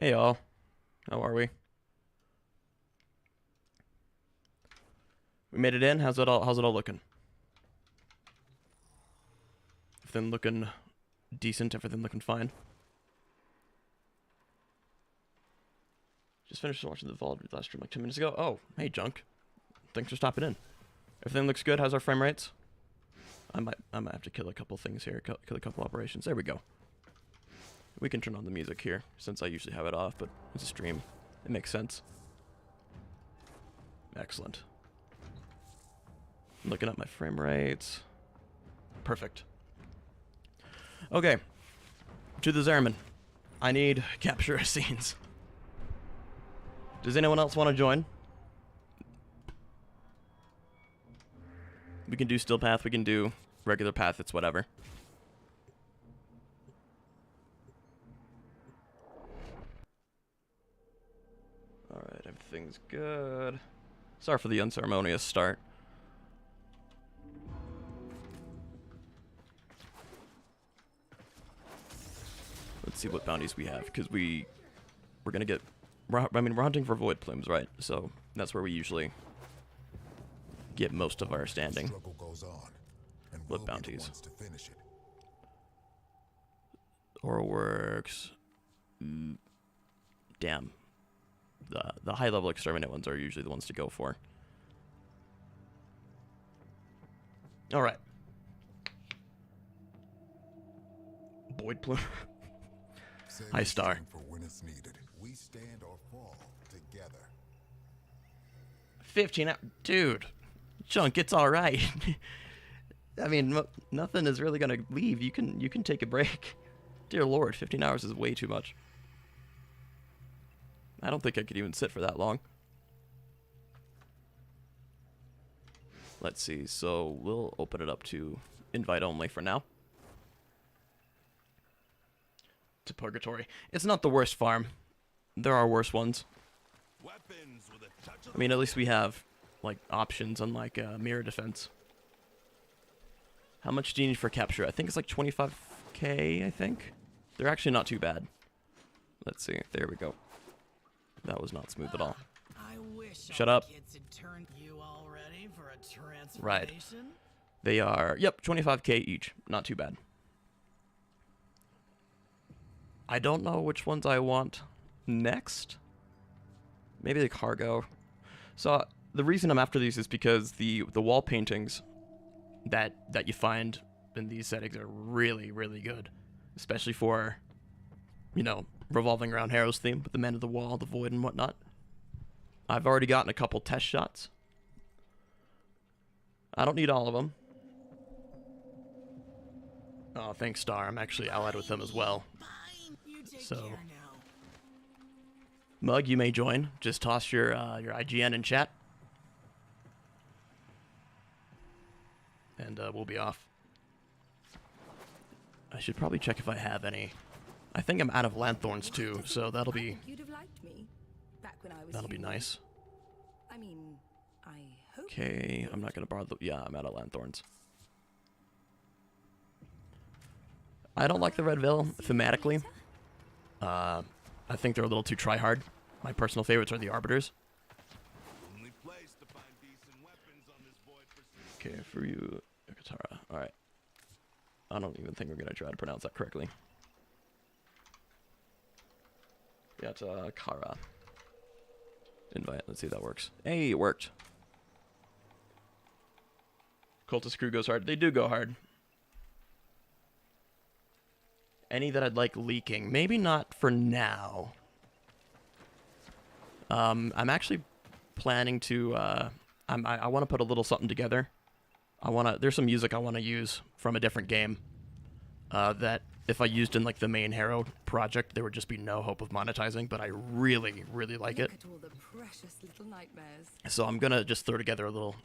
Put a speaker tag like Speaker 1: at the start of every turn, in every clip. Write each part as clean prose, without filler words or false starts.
Speaker 1: Hey y'all, how are we? We made it in. How's it all looking? Everything looking decent. Everything looking fine. Just finished watching the Vault last stream like 2 minutes ago. Oh, hey Junk, thanks for stopping in. Everything looks good. How's our frame rates? I might have to kill a couple things here. Kill a couple operations. There we go. We can turn on the music here since I usually have it off, but it's a stream. It makes sense. Excellent. I'm looking at my frame rates. Perfect. Okay. To the Zariman. I need Captura Scenes. Does anyone else want to join? We can do still path, we can do regular path, it's whatever. Alright, everything's good. Sorry for the unceremonious start. Let's see what bounties we have, because we're gonna get... we're hunting for void plumes, right? So that's where we usually get most of our standing. What bounties? Ore works. Damn. The high level exterminate ones are usually the ones to go for. Alright. Void plume. High star.
Speaker 2: For when it's needed. We stand or fall together.
Speaker 1: 15 hours. Dude. Junk, it's alright. I mean, nothing is really gonna leave. You can take a break. Dear Lord, 15 hours is way too much. I don't think I could even sit for that long. Let's see, so we'll open it up to invite only for now. To Purgatory. It's not the worst farm. There are worse ones. I mean, at least we have, like, options unlike mirror defense. How much do you need for capture? I think it's like 25k, I think. They're actually not too bad. Let's see. There we go. That was not smooth at all. Shut up. Right. They are, yep, 25k each. Not too bad. I don't know which ones I want next. Maybe the cargo. So the reason I'm after these is because the wall paintings that you find in these settings are really, really good. Especially for, you know, revolving around Harrow's theme with the Men of the Wall, the Void, and whatnot. I've already gotten a couple test shots. I don't need all of them. Oh, thanks, Star. I'm actually allied with them as well. So, Mug, you may join. Just toss your IGN in chat. And we'll be off. I should probably check if I have any. I think I'm out of lanthorns too, so that'll be nice.
Speaker 3: I mean, I hope.
Speaker 1: Okay, I'm not gonna borrow the. Yeah, I'm out of lanthorns. I don't like the Red Veil thematically. I think they're a little too try-hard. My personal favorites are the Arbiters. Okay, for you, Katara. Alright. I don't even think we're going to try to pronounce that correctly. Yeah, it's Kara. Invite. Let's see if that works. Hey, it worked. Cultist crew goes hard. They do go hard. Any that I'd like leaking? Maybe not for now. I'm actually planning to. I want to put a little something together. There's some music I want to use from a different game. That if I used in like the main Harrow project, there would just be no hope of monetizing. But I really, really like it.
Speaker 3: Look at all the precious little nightmares.
Speaker 1: So I'm gonna just throw together a little,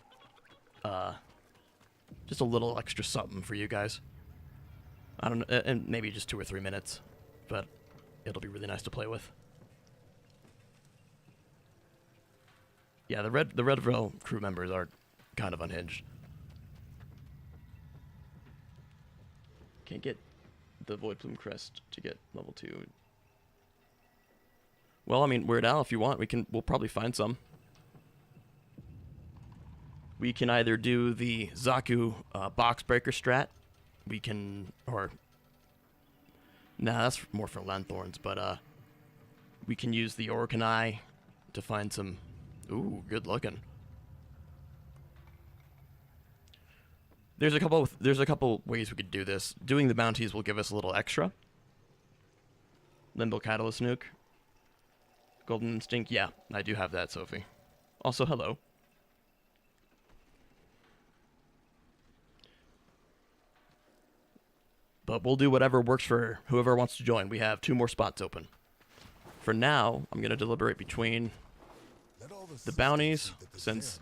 Speaker 1: just a little extra something for you guys. I don't know, and maybe just 2 or 3 minutes, but it'll be really nice to play with. Yeah, the Red Veil crew members are kind of unhinged. Can't get the Void Plume Crest to get level 2. Well, I mean, Weird Al, if you want, we'll probably find some. We can either do the Zaku box breaker strat. We can, or nah, that's more for Lanthorns, but we can use the Orkanai to find some. Ooh, good looking. There's a couple ways we could do this. Doing the bounties will give us a little extra. Limbo Catalyst Nuke. Golden Instinct, yeah, I do have that, Sophie. Also, hello. But we'll do whatever works for whoever wants to join. We have 2 more spots open. For now, I'm going to deliberate between the bounties, since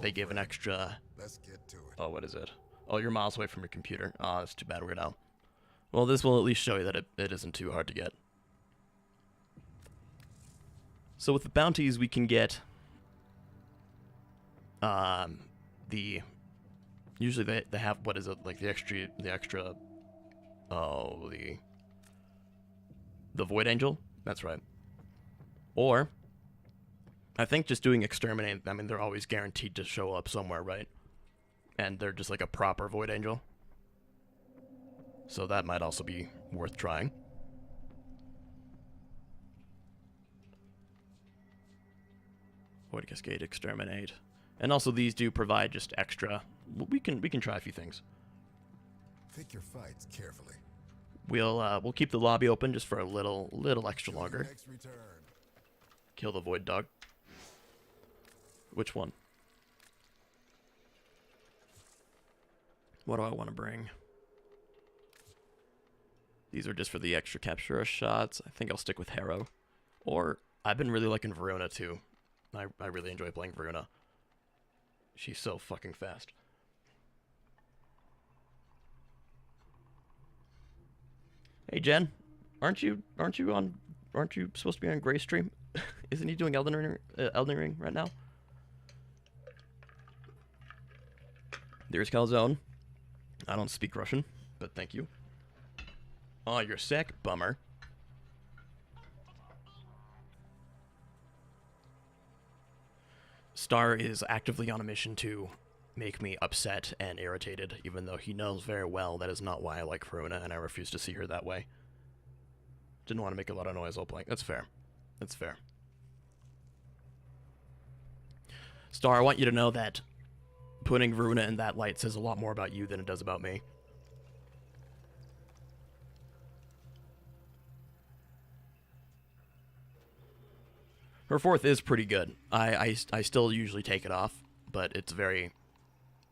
Speaker 1: they give an extra...
Speaker 2: Let's get to it.
Speaker 1: Oh, what is it? Oh, you're miles away from your computer. Oh, that's too bad, Weird Al. Well, this will at least show you that it isn't too hard to get. So with the bounties, we can get... Usually they have, what is it, like the extra... Oh, the Void Angel? That's right. Or, I think just doing Exterminate, I mean, they're always guaranteed to show up somewhere, right? And they're just like a proper Void Angel. So that might also be worth trying. Void Cascade, Exterminate. And also these do provide just extra. We can try a few things.
Speaker 2: Pick your fights carefully.
Speaker 1: We'll keep the lobby open just for a little extra longer.
Speaker 2: Next return.
Speaker 1: Kill the Void Dog. Which one? What do I want to bring? These are just for the extra Captura shots. I think I'll stick with Harrow. Or, I've been really liking Verona too. I really enjoy playing Verona. She's so fucking fast. Hey Jen, aren't you supposed to be on Gray Stream? Isn't he doing Elden Ring right now? There's Calzone. I don't speak Russian, but thank you. Oh, you're sick? Bummer. Star is actively on a mission to make me upset and irritated, even though he knows very well that is not why I like Verona, and I refuse to see her that way. Didn't want to make a lot of noise while playing. That's fair. That's fair. Star, I want you to know that putting Verona in that light says a lot more about you than it does about me. Her 4th is pretty good. I still usually take it off, but it's very,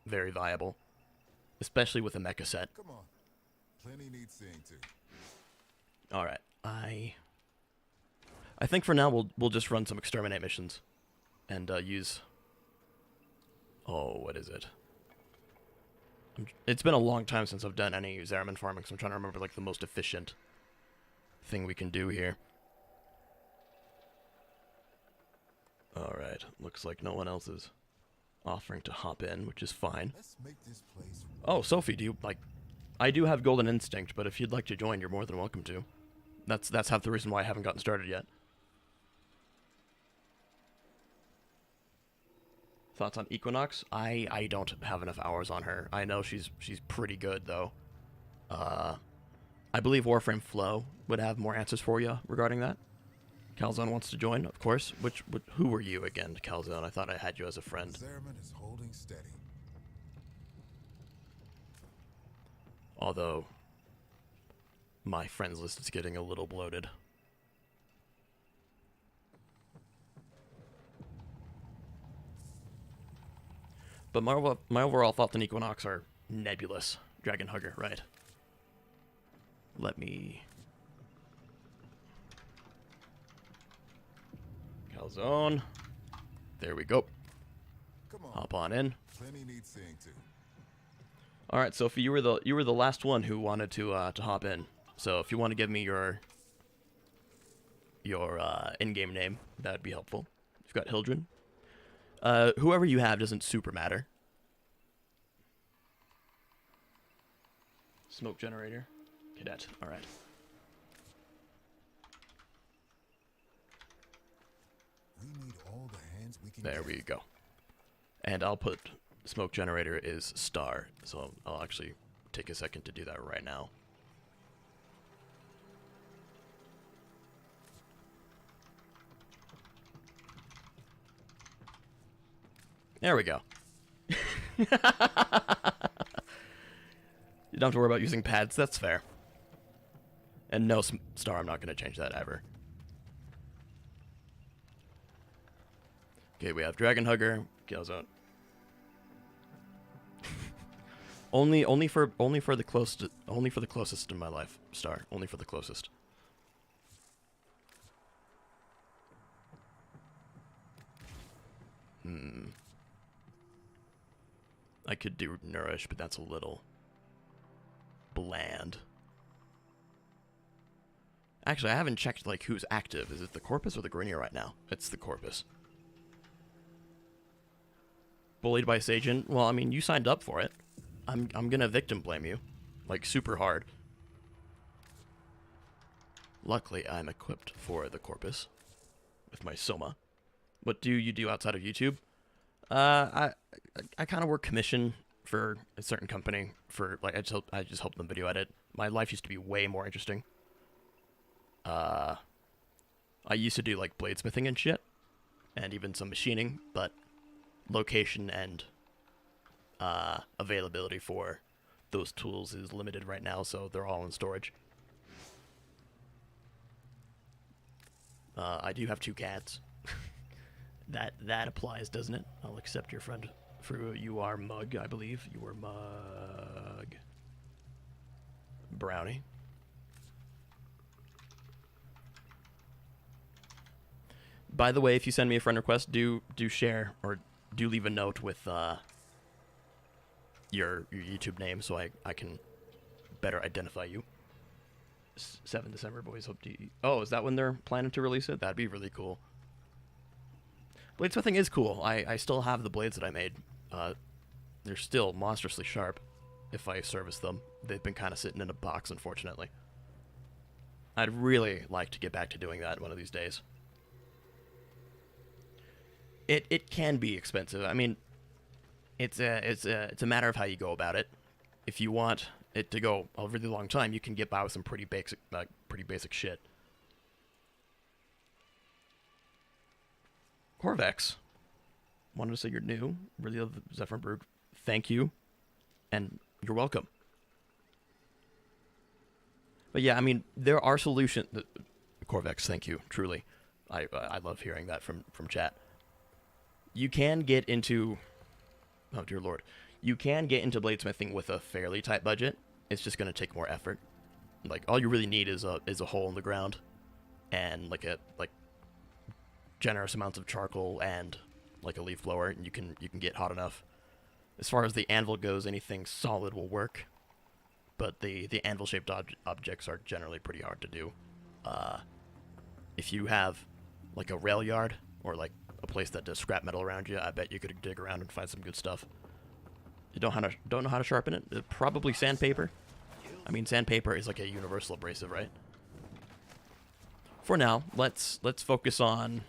Speaker 1: very viable. Especially with a mecha set.
Speaker 2: Come on. Plenty need seeing too.
Speaker 1: Alright. I think for now we'll just run some Exterminate missions. And use... Oh, what is it? It's been a long time since I've done any Zariman farming, so I'm trying to remember like the most efficient thing we can do here. Alright, looks like no one else is offering to hop in, which is fine.
Speaker 2: Let's make this place
Speaker 1: Oh, Sophie, do you, like... I do have Golden Instinct, but if you'd like to join, you're more than welcome to. That's half the reason why I haven't gotten started yet. Thoughts on Equinox? I don't have enough hours on her. I know she's pretty good, though. I believe Waframe Flow would have more answers for you regarding that. Calzone wants to join, of course. Who were you again, Calzone? I thought I had you as a friend.
Speaker 2: Zariman is holding steady.
Speaker 1: Although, my friends list is getting a little bloated. But my overall thoughts on Equinox are nebulous. Dragon Hugger, right. Let me... Calzone. There we go.
Speaker 2: Come on.
Speaker 1: Hop on in.
Speaker 2: Plenty need seeing too.
Speaker 1: All right, Sophie, you were the last one who wanted to hop in. So if you want to give me your in-game name, that would be helpful. You've got Hildren. Whoever you have doesn't super matter. Smoke generator. Cadet. All right.
Speaker 2: all the hands we can
Speaker 1: There
Speaker 2: get.
Speaker 1: we go. And I'll put smoke generator is star, so I'll actually take a second to do that right now. There we go. You don't have to worry about using pads, that's fair. And no star, I'm not going to change that ever. Okay, we have Dragon Hugger, Killzone. only for the closest in my life, star. Only for the closest. I could do Nourish, but that's a little bland. Actually, I haven't checked like who's active. Is it the Corpus or the Grenier right now? It's the Corpus. Bullied by Sajin? Well, I mean, you signed up for it. I'm gonna victim blame you, like super hard. Luckily, I'm equipped for the Corpus with my Soma. What do you do outside of YouTube? I kind of work commission for a certain company for like I just help them video edit. My life used to be way more interesting. I used to do like bladesmithing and shit, and even some machining, but location and availability for those tools is limited right now, so they're all in storage. I do have 2 cats. That applies, doesn't it? I'll accept your friend for you are Mug, I believe. You are Mug. Brownie. By the way, if you send me a friend request, do share or do leave a note with your YouTube name so I can better identify you. 7 December, boys. Hope to. Oh, is that when they're planning to release it? That'd be really cool. Bladesmithing is cool. I still have the blades that I made. They're still monstrously sharp if I service them. They've been kind of sitting in a box, unfortunately. I'd really like to get back to doing that one of these days. It can be expensive. I mean, it's a matter of how you go about it. If you want it to go a really long time, you can get by with some pretty basic shit. Corvex, wanted to say you're new. Really love the Zephyr Brood. Thank you, and you're welcome. But yeah, I mean, there are solutions. Corvex, thank you. Truly, I love hearing that from chat. You can get into, oh dear lord, you can get into bladesmithing with a fairly tight budget. It's just gonna take more effort. Like all you really need is a hole in the ground, and like generous amounts of charcoal and like a leaf blower, and you can get hot enough. As far as the anvil goes, anything solid will work, but the anvil shaped objects are generally pretty hard to do. If you have like a rail yard or like a place that does scrap metal around you, I bet you could dig around and find some good stuff. You don't know how to sharpen it? Probably sandpaper. I mean, sandpaper is like a universal abrasive, right? For now, let's focus on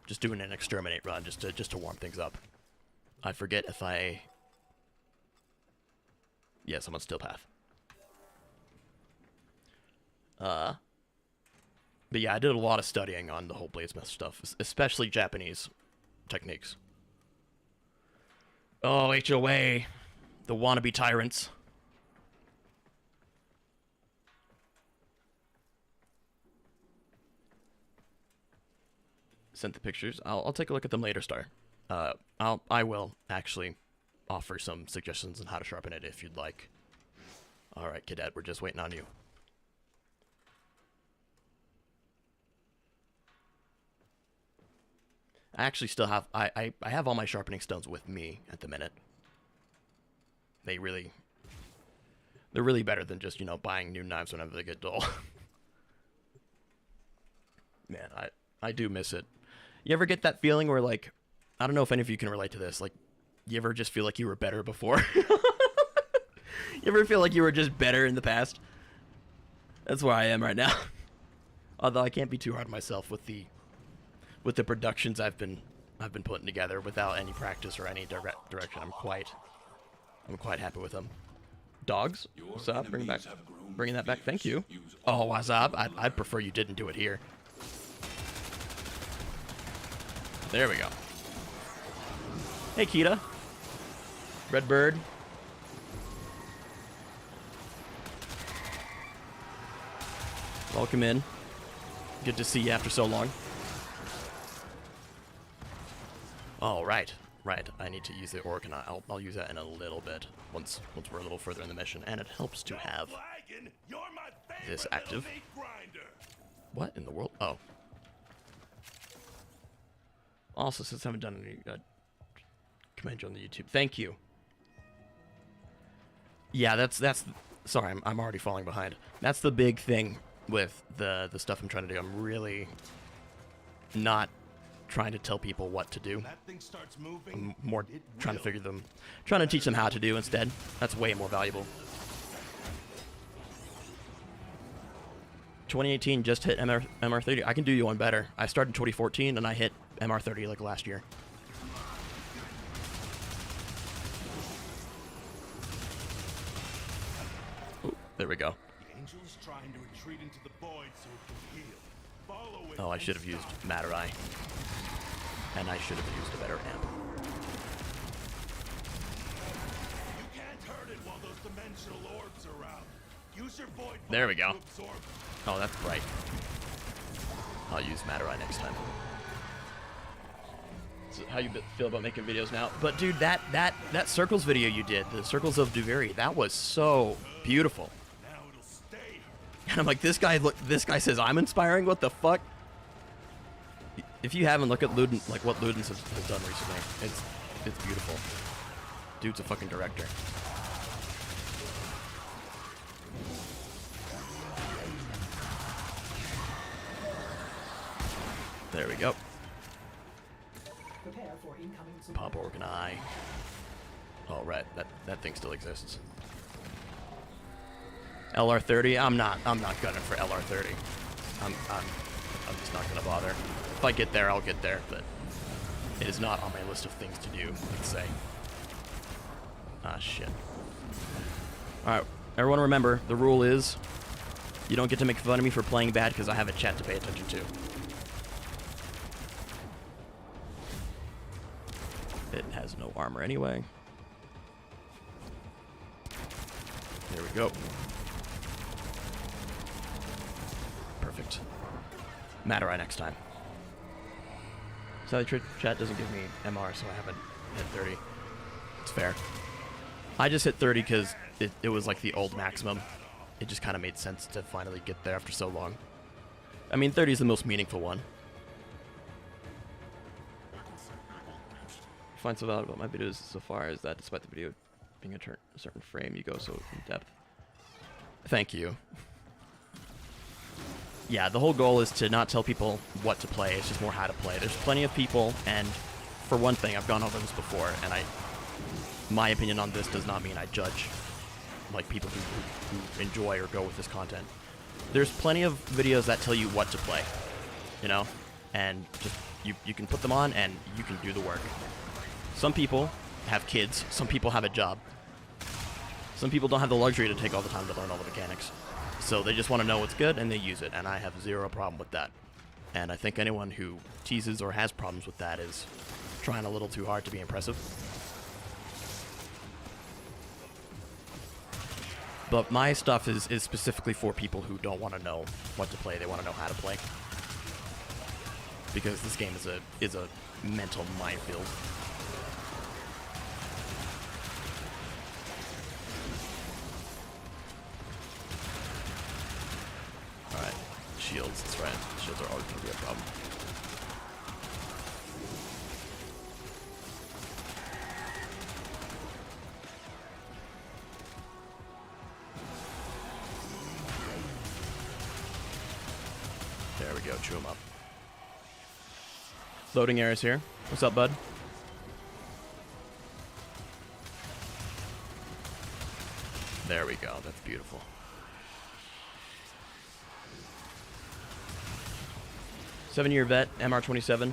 Speaker 1: just doing an exterminate run just to warm things up. I forget if I... Yes, I'm on Still Path. But yeah, I did a lot of studying on the whole bladesmith stuff, especially Japanese techniques. Oh, HOA. The wannabe tyrants. Sent the pictures. I'll take a look at them later, Star. I will actually offer some suggestions on how to sharpen it if you'd like. Alright, Cadet, we're just waiting on you. I actually still have... I have all my sharpening stones with me at the minute. They're really better than just, you know, buying new knives whenever they get dull. Man, I do miss it. You ever get that feeling where, like... I don't know if any of you can relate to this. Like, you ever just feel like you were better before? You ever feel like you were just better in the past? That's where I am right now. Although I can't be too hard on myself with the productions I've been I've been putting together without any practice or any direction. I'm quite happy with them. Dogs, what's up? Bringing that back. Thank you. Oh, what's up? I'd prefer you didn't do it here. There we go. Hey, Kita. Redbird. Welcome in. Good to see you after so long. Oh, right. I need to use the organ. I'll use that in a little bit once we're a little further in the mission, and it helps to have this active. What in the world? Oh. Also, since I haven't done any command you on the YouTube, thank you. Yeah, that's. Sorry, I'm already falling behind. That's the big thing with the stuff I'm trying to do. I'm really not trying to tell people what to do. I'm more trying to teach them how to do instead. That's way more valuable. 2018 just hit MR30. I can do you one better. I started in 2014 and I hit MR30 like last year. Ooh, there we go. Oh, I should have used Maturai. And I should have used a better amp. There we go. Oh, that's bright. I'll use Maturai next time. So how you feel about making videos now? But dude, that circles video you did, the circles of Duviri, that was so beautiful. And I'm like, this guy says I'm inspiring. What the fuck? If you haven't, look at Luden, like what Ludens has done recently. It's beautiful. Dude's a fucking director. There we go. Pop Organ Eye. Oh right, that thing still exists. LR30. I'm not gunning for LR30. I'm just not gonna bother. If I get there, I'll get there, but it is not on my list of things to do, let's say. Ah, shit. Alright, everyone remember, the rule is, you don't get to make fun of me for playing bad because I have a chat to pay attention to. It has no armor anyway. There we go. Perfect. Maturai next time. Sadly, chat doesn't give me MR, so I haven't hit 30. It's fair. I just hit 30 because it was like the old maximum. It just kind of made sense to finally get there after so long. I mean, 30 is the most meaningful one. I find so valuable about my videos so far is that despite the video being a certain frame, you go so in depth. Thank you. Yeah, the whole goal is to not tell people what to play, it's just more how to play. There's plenty of people, and for one thing, I've gone over this before, and my opinion on this does not mean I judge like people who enjoy or go with this content. There's plenty of videos that tell you what to play, you know? And just you can put them on and you can do the work. Some people have kids, some people have a job. Some people don't have the luxury to take all the time to learn all the mechanics. So they just want to know what's good, and they use it, and I have zero problem with that. And I think anyone who teases or has problems with that is trying a little too hard to be impressive. But my stuff is specifically for people who don't want to know what to play, they want to know how to play. Because this game is a mental minefield. Alright, shields, that's right. Shields are always going to be a problem. There we go, chew him up. Loading errors here. What's up, bud? There we go, that's beautiful. Seven-year vet, MR27.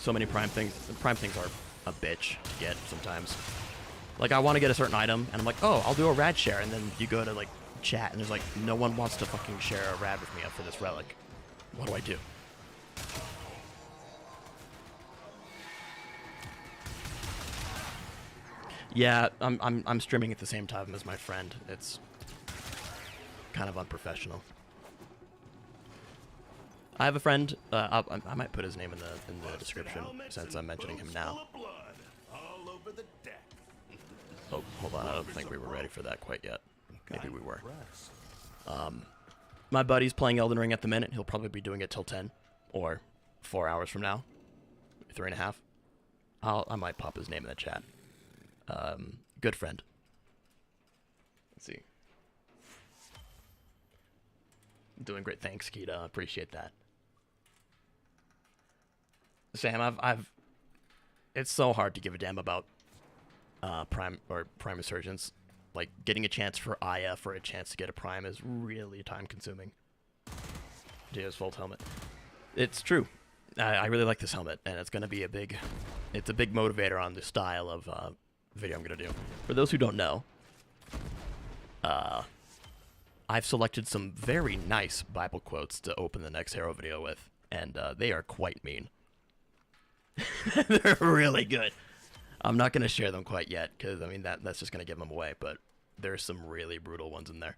Speaker 1: so many prime things. Prime things are a bitch to get sometimes. Like, I want to get a certain item, and I'm like, oh, I'll do a rad share, and then you go to, like, chat, and there's like, no one wants to fucking share a rad with me for this relic. What do I do? Yeah, I'm streaming at the same time as my friend. It's kind of unprofessional. I have a friend. I might put his name in the description since I'm mentioning him now. Oh, hold on. I don't think we were ready for that quite yet. Maybe we were. My buddy's playing Elden Ring at the minute. He'll probably be doing it till 10 or 4 hours from now. 3.5. I might pop his name in the chat. Good friend. Let's see. Doing great. Thanks, Kita. Appreciate that. Sam, it's so hard to give a damn about Prime Resurgence. Like, getting a chance for Aya for a chance to get a Prime is really time-consuming. Dio's Volt helmet. It's true. I really like this helmet, and it's going to be a big motivator on the style of video I'm going to do. For those who don't know, I've selected some very nice Bible quotes to open the next Hero video with, and they are quite mean. They're really good. I'm not going to share them quite yet, because, I mean, that's just going to give them away, but there's some really brutal ones in there.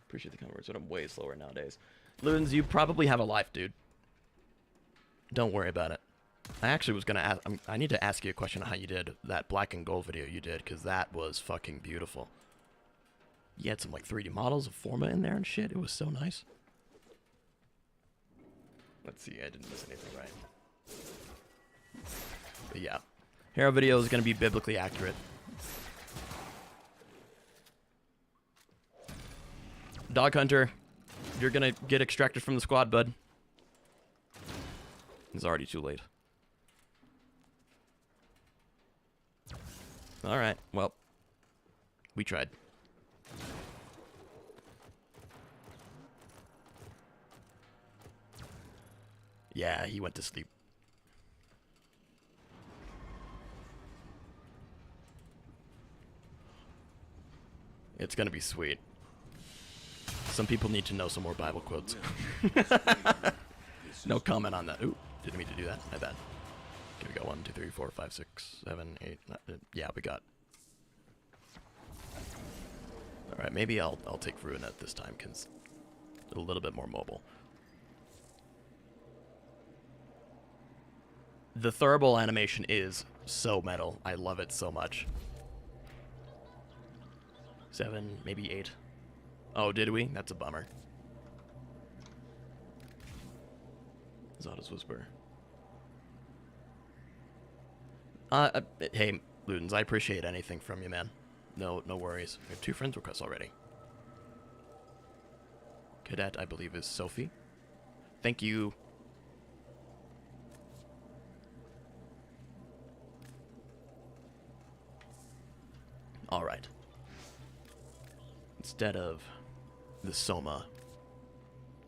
Speaker 1: Appreciate the kind words, but I'm way slower nowadays. Loons, you probably have a life, dude. Don't worry about it. I actually was going to ask, I need to ask you a question on how you did that black and gold video you did, because that was fucking beautiful. You had some, like, 3D models of Forma in there and shit. It was so nice. Let's see, I didn't miss anything right. But yeah. Hero video is going to be biblically accurate. Dog Hunter, you're going to get extracted from the squad, bud. It's already too late. Alright, well. We tried. Yeah, he went to sleep. It's gonna be sweet. Some people need to know some more Bible quotes. No comment on that. Ooh, didn't mean to do that. My bad. Okay, we got 1, 2, 3, 4, 5, 6, 7, 8. Yeah, we got. All right, maybe I'll take Ruinet this time because a little bit more mobile. The Thurible animation is so metal. I love it so much. 7, maybe 8. Oh, did we? That's a bummer. Zada's Whisper. Hey, Ludens, I appreciate anything from you, man. No worries. We have 2 friends requests already. Cadet, I believe, is Sophie. Thank you. Alright. Instead of the Soma,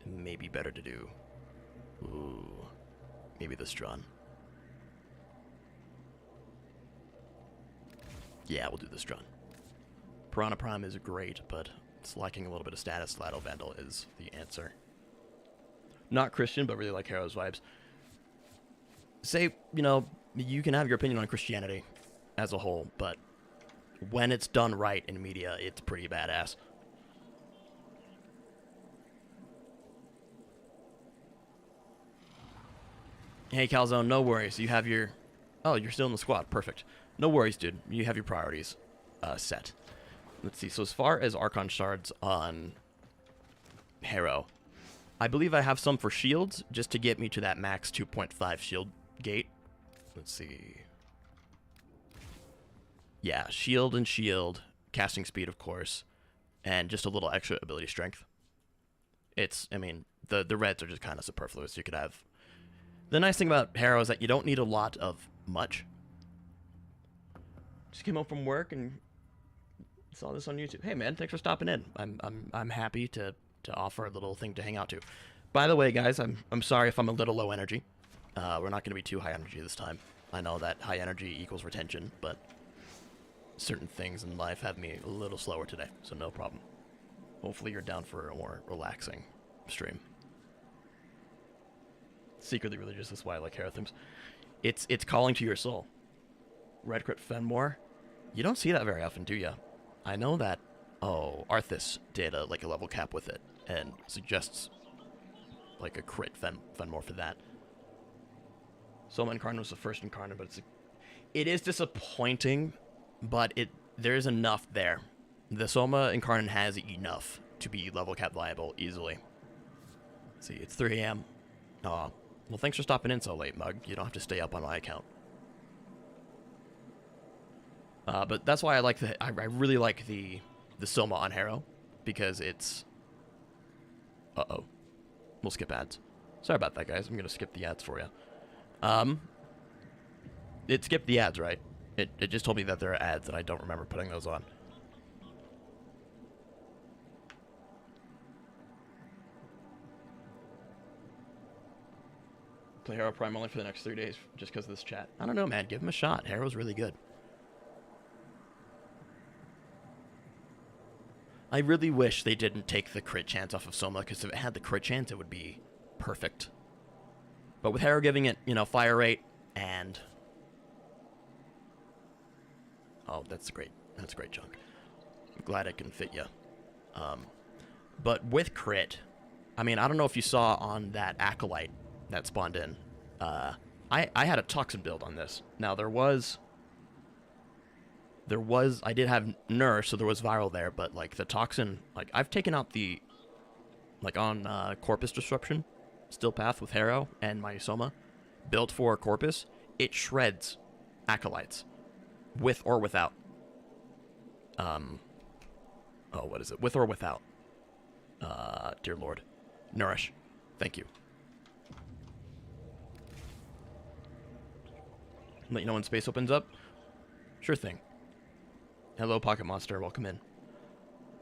Speaker 1: it may be better to do... Ooh. Maybe the Strun. Yeah, we'll do the Strun. Piranha Prime is great, but it's lacking a little bit of status. Lado Vandal is the answer. Not Christian, but really like Heroes vibes. Say, you know, you can have your opinion on Christianity as a whole, but when it's done right in media, it's pretty badass. Hey, Calzone, no worries. You have your... Oh, you're still in the squad. Perfect. No worries, dude. You have your priorities set. Let's see. So as far as Archon Shards on Hero, I believe I have some for shields, just to get me to that max 2.5 shield gate. Let's see. Yeah, shield and shield. Casting speed, of course. And just a little extra ability strength. It's, I mean, the reds are just kind of superfluous. You could have... The nice thing about Hero is that you don't need a lot of much. Just came home from work and Saw this on YouTube. Hey man, thanks for stopping in. I'm happy to offer a little thing to hang out to. By the way, guys, I'm sorry if I'm a little low energy. We're not going to be too high energy this time. I know that high energy equals retention, but certain things in life have me a little slower today, so no problem. Hopefully you're down for a more relaxing stream. Secretly religious, that's why I like Herathums. It's calling to your soul. Red crit Fenmore? You don't see that very often, do ya? I know that, oh, Arthas did a level cap with it, and suggests like a crit Fenmore for that. Soma Incarnate was the first Incarnate, but it is disappointing, but there's enough there. The Soma Incarnate has enough to be level cap viable easily. Let's see, it's 3 a.m. Aw, well, thanks for stopping in so late, Mug. You don't have to stay up on my account. But that's why I really like the Soma on Harrow, because it's... Uh-oh. We'll skip ads. Sorry about that, guys. I'm going to skip the ads for you. It skipped the ads, right? It just told me that there are ads, and I don't remember putting those on. Play Harrow Prime only for the next 3 days, just because of this chat. I don't know, man. Give him a shot. Harrow's really good. I really wish they didn't take the crit chance off of Soma, because if it had the crit chance, it would be perfect. But with Harrow giving it, you know, fire rate and... Oh, that's great. That's great junk. I'm glad it can fit you. But with crit, I mean, I don't know if you saw on that Acolyte that spawned in. I had a Toxin build on this. Now, I did have Nurse, so there was viral there, but, like, the Toxin, like, I've taken out the, like, on Corpus Disruption, Still Path with Harrow and my Soma, built for Corpus, it shreds Acolytes, with or without. Oh, what is it? With or without? Dear Lord. Nourish. Thank you. Let you know when space opens up? Sure thing. Hello, Pocket Monster. Welcome in.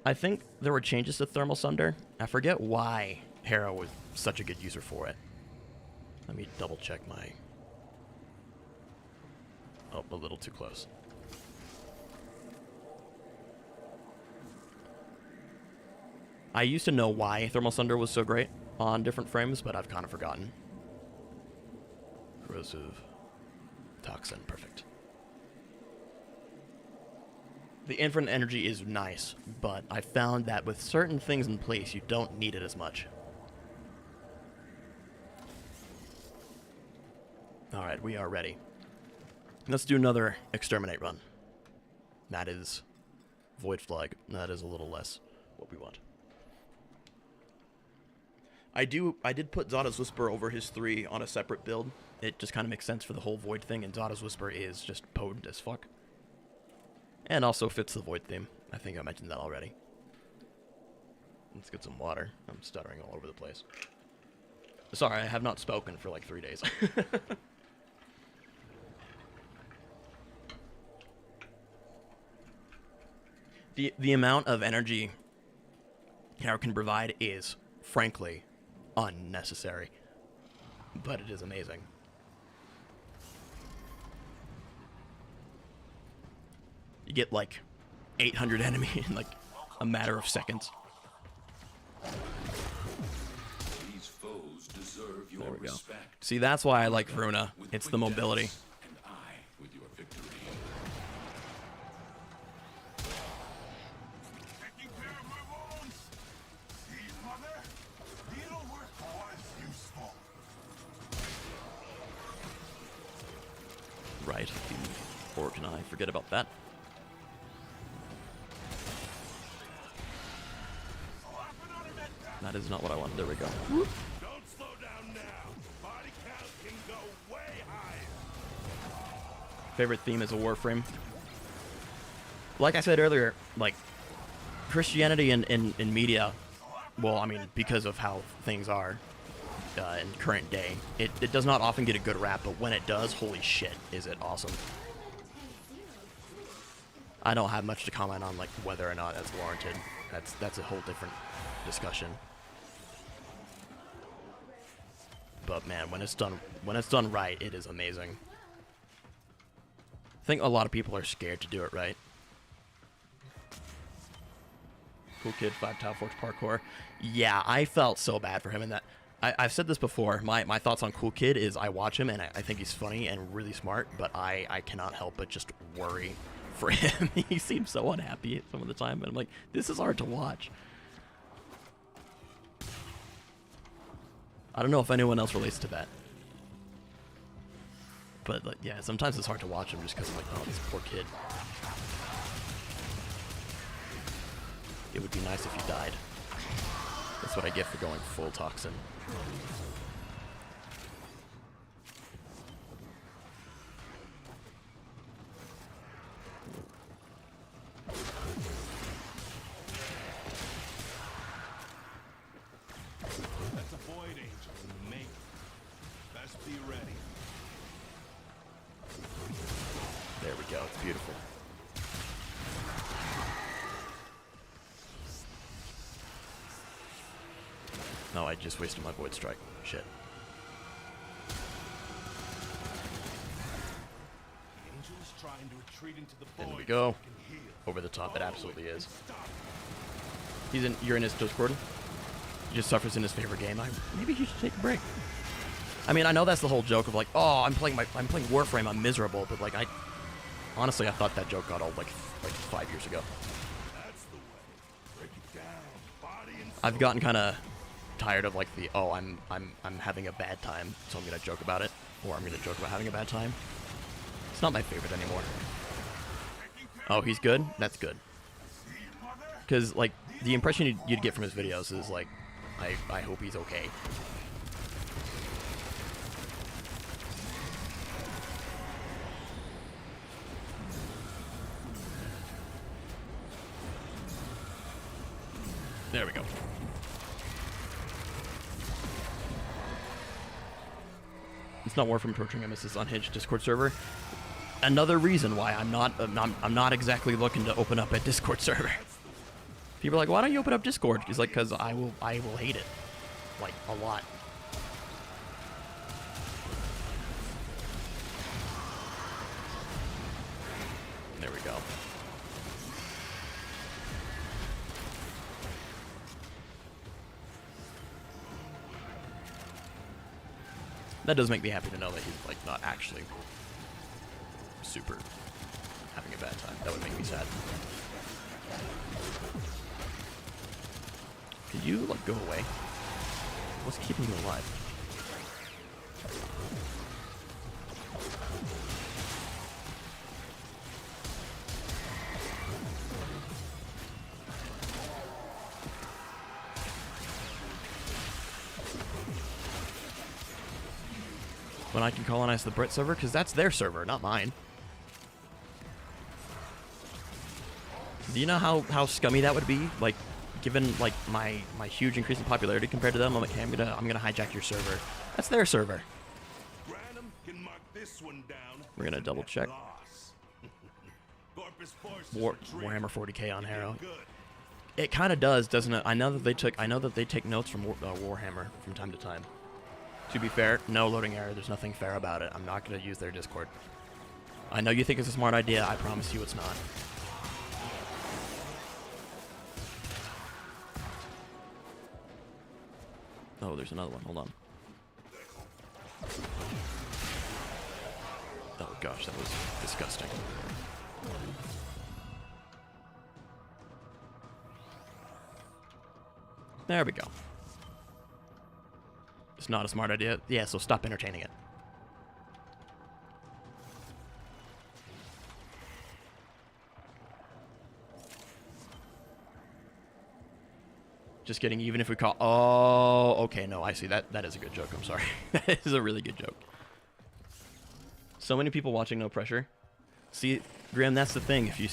Speaker 1: I think there were changes to Thermal Sunder. I forget why Harrow was such a good user for it. Let me double check my... Oh, a little too close. I used to know why Thermal Sunder was so great on different frames, but I've kind of forgotten. Corrosive. Toxin. Perfect. The infinite energy is nice, but I found that with certain things in place, you don't need it as much. Alright, we are ready. Let's do another Exterminate run. That is Void Flag. That is a little less what we want. I did put Zada's Whisper over his 3 on a separate build. It just kind of makes sense for the whole Void thing, and Zada's Whisper is just potent as fuck. And also fits the Void theme. I think I mentioned that already. Let's get some water. I'm stuttering all over the place. Sorry, I have not spoken for like 3 days. The amount of energy Harrow can provide is, frankly, unnecessary. But it is amazing. You get like 800 enemy in like a matter of seconds.
Speaker 4: These foes deserve your
Speaker 1: There we go.
Speaker 4: respect.
Speaker 1: See, that's why I like Vruna. It's the mobility.
Speaker 4: And I with your victory.
Speaker 2: Taking care of my wounds. See, mother? Needlework was useful.
Speaker 1: Right. Or can I forget about that? That is not what I wanted. There we go.
Speaker 2: Don't slow down now. Body count can go way higher.
Speaker 1: Favorite theme is a Warframe. Like I said earlier, like, Christianity in media, well, I mean, because of how things are in current day, it does not often get a good rap, but when it does, holy shit, is it awesome. I don't have much to comment on, like, whether or not that's warranted. That's a whole different discussion. But man, when it's done right, it is amazing. I think a lot of people are scared to do it right. Cool kid, 5-tile forge parkour. Yeah, I felt so bad for him in that. I've said this before. My thoughts on Cool Kid is I watch him and I think he's funny and really smart, but I cannot help but just worry for him. He seems so unhappy some of the time, and I'm like, this is hard to watch. I don't know if anyone else relates to that. But like, yeah, sometimes it's hard to watch him just because I'm like, oh, this poor kid. It would be nice if he died. That's what I get for going full toxin.
Speaker 2: That's a void angel in the making. Best be ready.
Speaker 1: There we go. It's beautiful. No, I just wasted my void strike. Shit.
Speaker 2: The angel is trying to retreat into the void.
Speaker 1: There we go.
Speaker 2: so it can heal.
Speaker 1: Over the top, it
Speaker 2: Follow
Speaker 1: absolutely
Speaker 2: and
Speaker 1: is.
Speaker 2: stop.
Speaker 1: You're in his Discord. He just suffers in his favorite game. Maybe he should take a break. I mean, I know that's the whole joke of like, oh, I'm playing Warframe, I'm miserable, but like, honestly, I thought that joke got old like 5 years ago.
Speaker 2: That's the way. Break it down. Body and
Speaker 1: I've gotten kind of tired of like the, oh, I'm having a bad time, so I'm gonna joke about it, or I'm gonna joke about having a bad time. It's not my favorite anymore. Oh, he's good? That's good. Because like the impression you'd get from his videos is like, I hope he's okay. There we go. It's not Warframe torturing him. It's this unhinged Discord server. Another reason why I'm not exactly looking to open up a Discord server. People are like, why don't you open up Discord? He's like, because I will hate it, like a lot. There we go. That does make me happy to know that he's like not actually super having a bad time. That would make me sad. Could you like go away? What's keeping you alive? When I can colonize the Brit server, because that's their server, not mine. Do you know how scummy that would be? Like, given like my huge increase in popularity compared to them, I'm like, hey, I'm gonna hijack your server. That's their server.
Speaker 2: Granum can mark this one down.
Speaker 1: We're gonna double check. Warhammer 40k on Harrow. It kind of does, doesn't it? I know that they take notes from Warhammer from time to time. To be fair, no loading error. There's nothing fair about it. I'm not going to use their Discord. I know you think it's a smart idea. I promise you it's not. Oh, there's another one. Hold on. Oh gosh, that was disgusting. There we go. It's not a smart idea. Yeah, so stop entertaining it. Just kidding, even if we call... Oh, okay, no, I see. That is a good joke. I'm sorry. That is a really good joke. So many people watching, no pressure. See, Graham, that's the thing. If you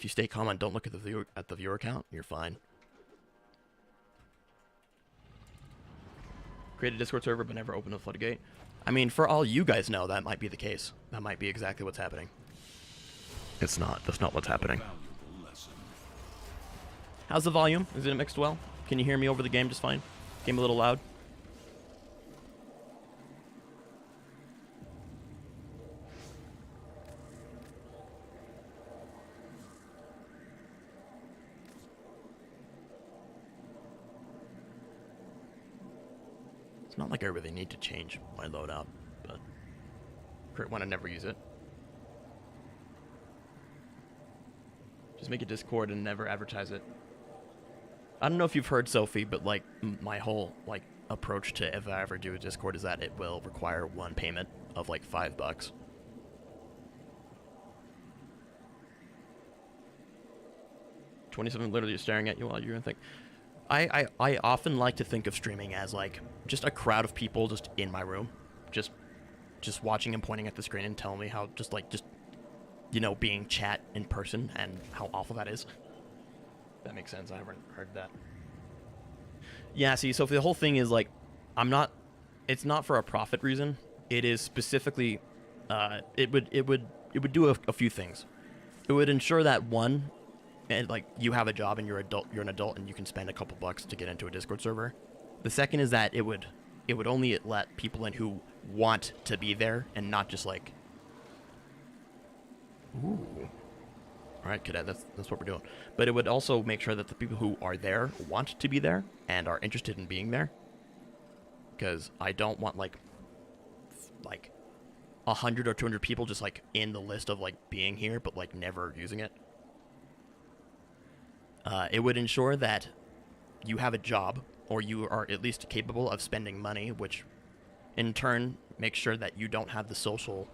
Speaker 1: stay calm and don't look at the viewer count, you're fine. Create a Discord server, but never open a floodgate. I mean, for all you guys know, that might be the case. That might be exactly what's happening. It's not. That's not what's happening.
Speaker 4: Valuable lesson.
Speaker 1: How's the volume? Is it mixed well? Can you hear me over the game just fine? Game a little loud? It's not like I really need to change my loadout, but I want to never use it. Just make a Discord and never advertise it. I don't know if you've heard, Sophie, but like my whole like approach to if I ever do a Discord is that it will require one payment of like $5. 27 literally staring at you while you're gonna think. I often like to think of streaming as like just a crowd of people just in my room, just watching and pointing at the screen and telling me how just you know, being chat in person and how awful that is. That makes sense. I haven't heard that. Yeah, see, so the whole thing is like, it's not for a profit reason. It is specifically, it would do a few things. It would ensure that one, and like you have a job and you're an adult and you can spend a couple bucks to get into a Discord server. The second is that it would only let people in who want to be there and not just like, ooh. All right, cadet, that's what we're doing. But it would also make sure that the people who are there want to be there and are interested in being there. Because I don't want like 100 or 200 people just like in the list of like being here, but like never using it. It would ensure that you have a job, or you are at least capable of spending money, which in turn makes sure that you don't have the social,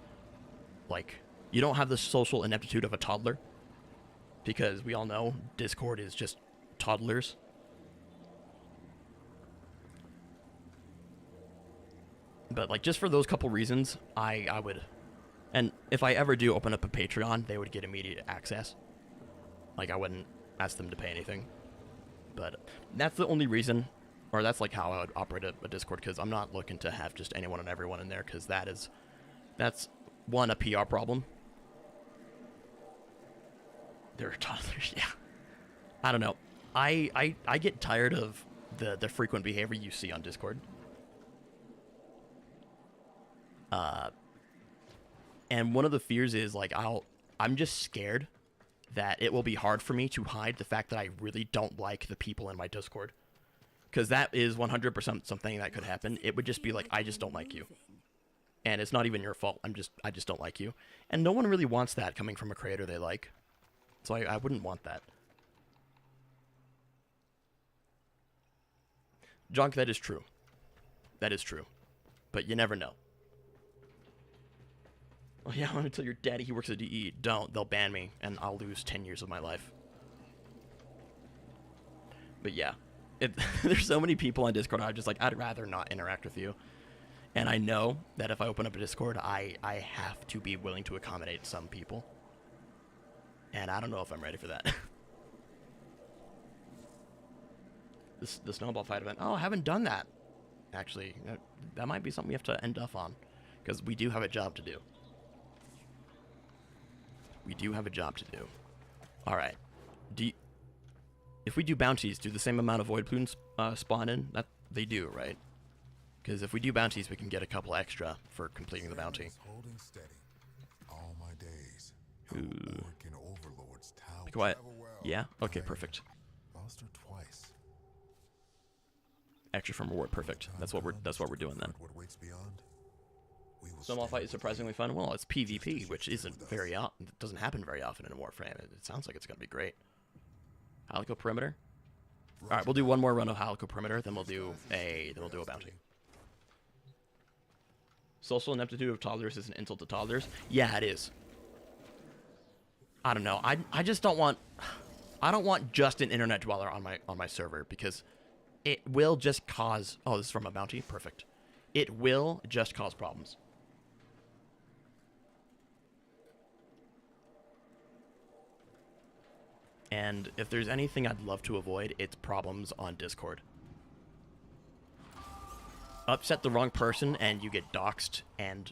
Speaker 1: ineptitude of a toddler. Because we all know Discord is just toddlers. But like just for those couple reasons, I would, and if I ever do open up a Patreon, they would get immediate access. Like I wouldn't ask them to pay anything. But that's the only reason, or that's like how I would operate a Discord, because I'm not looking to have just anyone and everyone in there, because that's one, a PR problem. They're toddlers, yeah. I don't know. I get tired of the frequent behavior you see on Discord. And one of the fears is like I'm just scared that it will be hard for me to hide the fact that I really don't like the people in my Discord. Because that is 100% something that could happen. It would just be like, I just don't like you. And it's not even your fault. I just don't like you. And no one really wants that coming from a creator they like. So I wouldn't want that. Junk, that is true. That is true. But you never know. Oh yeah, I'm gonna tell your daddy he works at DE. Don't. They'll ban me, and I'll lose 10 years of my life. But yeah. There's so many people on Discord, I'm just like, I'd rather not interact with you. And I know that if I open up a Discord, I have to be willing to accommodate some people. And I don't know if I'm ready for that. The snowball fight event. Oh, I haven't done that. Actually, that might be something we have to end off on. Because we do have a job to do. We do have a job to do. Alright. If we do bounties, do the same amount of void plumes spawn in? That they do, right? Because if we do bounties, we can get a couple extra for completing the bounty.
Speaker 2: Holding steady. All my days.
Speaker 1: Ooh.
Speaker 2: Work in Overlord's tower.
Speaker 1: Be quiet.
Speaker 2: Travel well.
Speaker 1: Yeah? Okay,
Speaker 2: I
Speaker 1: perfect.
Speaker 2: lost her twice.
Speaker 1: Extra from reward, perfect. That's what we're doing then.
Speaker 2: What waits beyond? We will
Speaker 1: Snowball
Speaker 2: stand
Speaker 1: fight is
Speaker 2: with
Speaker 1: surprisingly fun. Well, it's PvP, which isn't it doesn't happen very often in a Warframe. It sounds like it's gonna be great. Halico Perimeter. All right, we'll do one more run of Halico Perimeter, then we'll do a bounty. Social ineptitude of toddlers is an insult to toddlers. Yeah, it is. I don't know. I just don't want. I don't want just an internet dweller on my server, because it will just cause. Oh, this is from a bounty. Perfect. It will just cause problems. And if there's anything I'd love to avoid, it's problems on Discord. Upset the wrong person and you get doxxed, and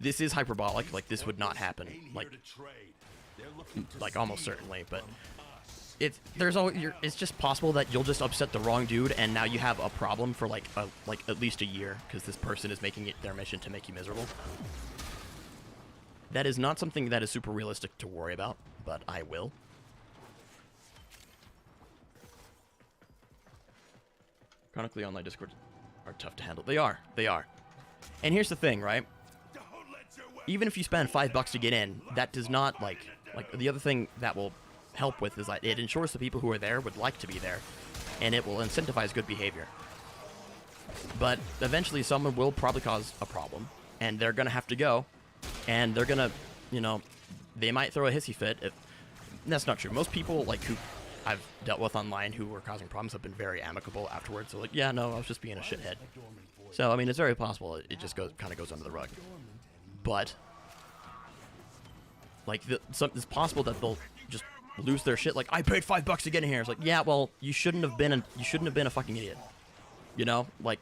Speaker 1: this is hyperbolic. Like, this would not happen.
Speaker 2: Ain't
Speaker 1: Like,
Speaker 2: here to trade. They're looking to
Speaker 1: like almost
Speaker 2: steal
Speaker 1: certainly, but
Speaker 2: from us.
Speaker 1: it's just possible that you'll just upset the wrong dude, and now you have a problem for like at least a year because this person is making it their mission to make you miserable. That is not something that is super realistic to worry about, but I will. Chronically online Discord are tough to handle. They are. And here's the thing, right?
Speaker 2: Don't let your weapon
Speaker 1: Even if you spend $5 to get in, that does not like the other thing that will help with is that it ensures the people who are there would like to be there, and it will incentivize good behavior. But eventually someone will probably cause a problem, and they're gonna have to go, and they're gonna, you know, they might throw a hissy fit. That's not true. Most people like who I've dealt with online who were causing problems have been very amicable afterwards. So like, yeah, no, I was just being a shithead. So I mean, it's very possible it just kind of goes under the rug. But like, it's possible that they'll just lose their shit. Like, I paid $5 to get in here. It's like, yeah, well, you shouldn't have been a fucking idiot. You know, like,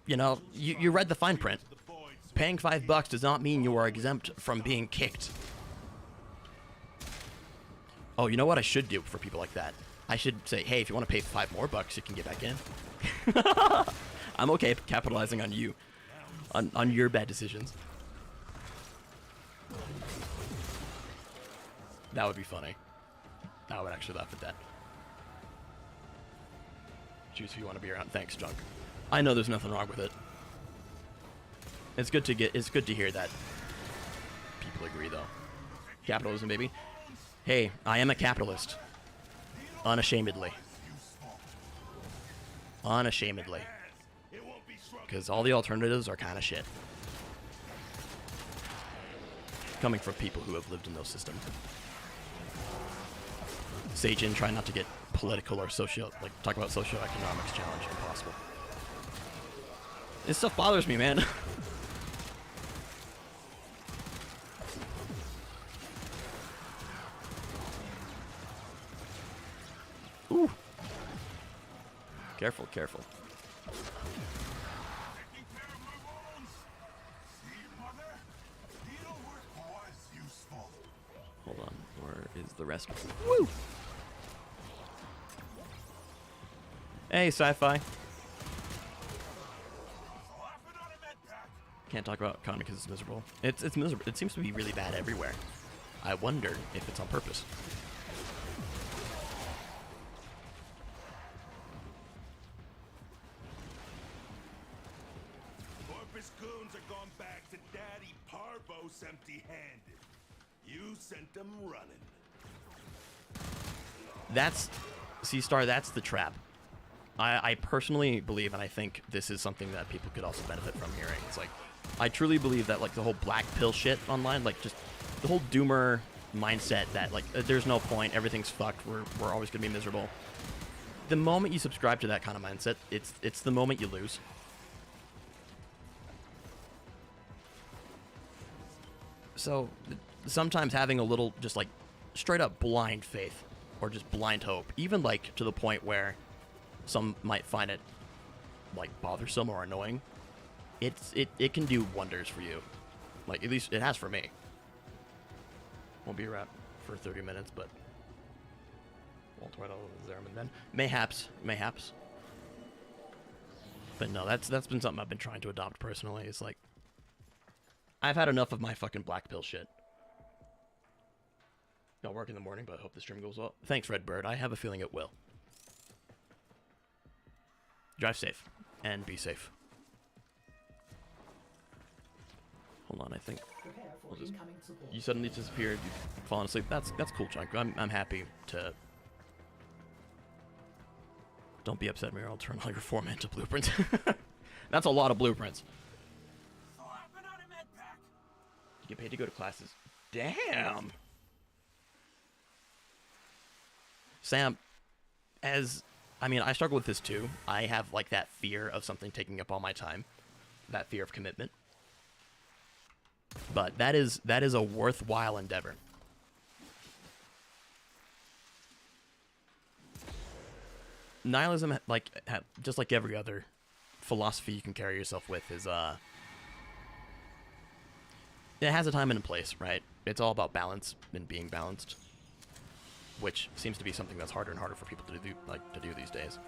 Speaker 1: you know, you read the fine print. Paying $5 does not mean you are exempt from being kicked. Oh, you know what I should do for people like that? I should say, hey, if you want to pay $5 more, you can get back in. I'm okay capitalizing on you, on your bad decisions. That would be funny. I would actually laugh at that. Choose who you want to be around. Thanks, Junk. I know there's nothing wrong with it. It's good to hear that people agree, though. Capitalism, baby. Hey, I am a capitalist. Unashamedly. Unashamedly. Because all the alternatives are kind of shit. Coming from people who have lived in those systems. Sajin, try not to get political or talk about socioeconomics challenge. Impossible. This stuff bothers me, man. Ooh. Careful, careful. Hold on, where is the rest? Woo! Hey, sci-fi. Can't talk about Con because it's miserable. It's miserable. It seems to be really bad everywhere. I wonder if it's on purpose.
Speaker 2: Corpus goons are gone back to Daddy Parvos empty-handed. You sent them running.
Speaker 1: That's C-Star, that's the trap. I personally believe, and I think this is something that people could also benefit from hearing. It's like, I truly believe that, like, the whole black pill shit online, like, just the whole doomer mindset that, like, there's no point, everything's fucked, we're always gonna be miserable. The moment you subscribe to that kind of mindset, it's the moment you lose. So, sometimes having a little, just, like, straight up blind faith, or just blind hope, even, like, to the point where some might find it, like, bothersome or annoying, it can do wonders for you. Like, at least it has for me. Won't be a wrap for 30 minutes, but Walt White all over Zariman then. Mayhaps. But no, that's been something I've been trying to adopt personally. It's like, I've had enough of my fucking black pill shit. Don't work in the morning, but I hope the stream goes well. Thanks, Redbird. I have a feeling it will. Drive safe and be safe. Hold on, I think we'll just, you suddenly disappeared. You've fallen asleep. That's cool, Chunk. I'm happy to. Don't be upset, Mira. I'll turn all your 4 into blueprints. That's a lot of blueprints. You get paid to go to classes. Damn. Sam, I mean, I struggle with this too. I have, like, that fear of something taking up all my time. That fear of commitment. But that is a worthwhile endeavor. Nihilism, like, just like every other philosophy you can carry yourself with, is it has a time and a place, right? It's all about balance and being balanced, which seems to be something that's harder and harder for people to do these days.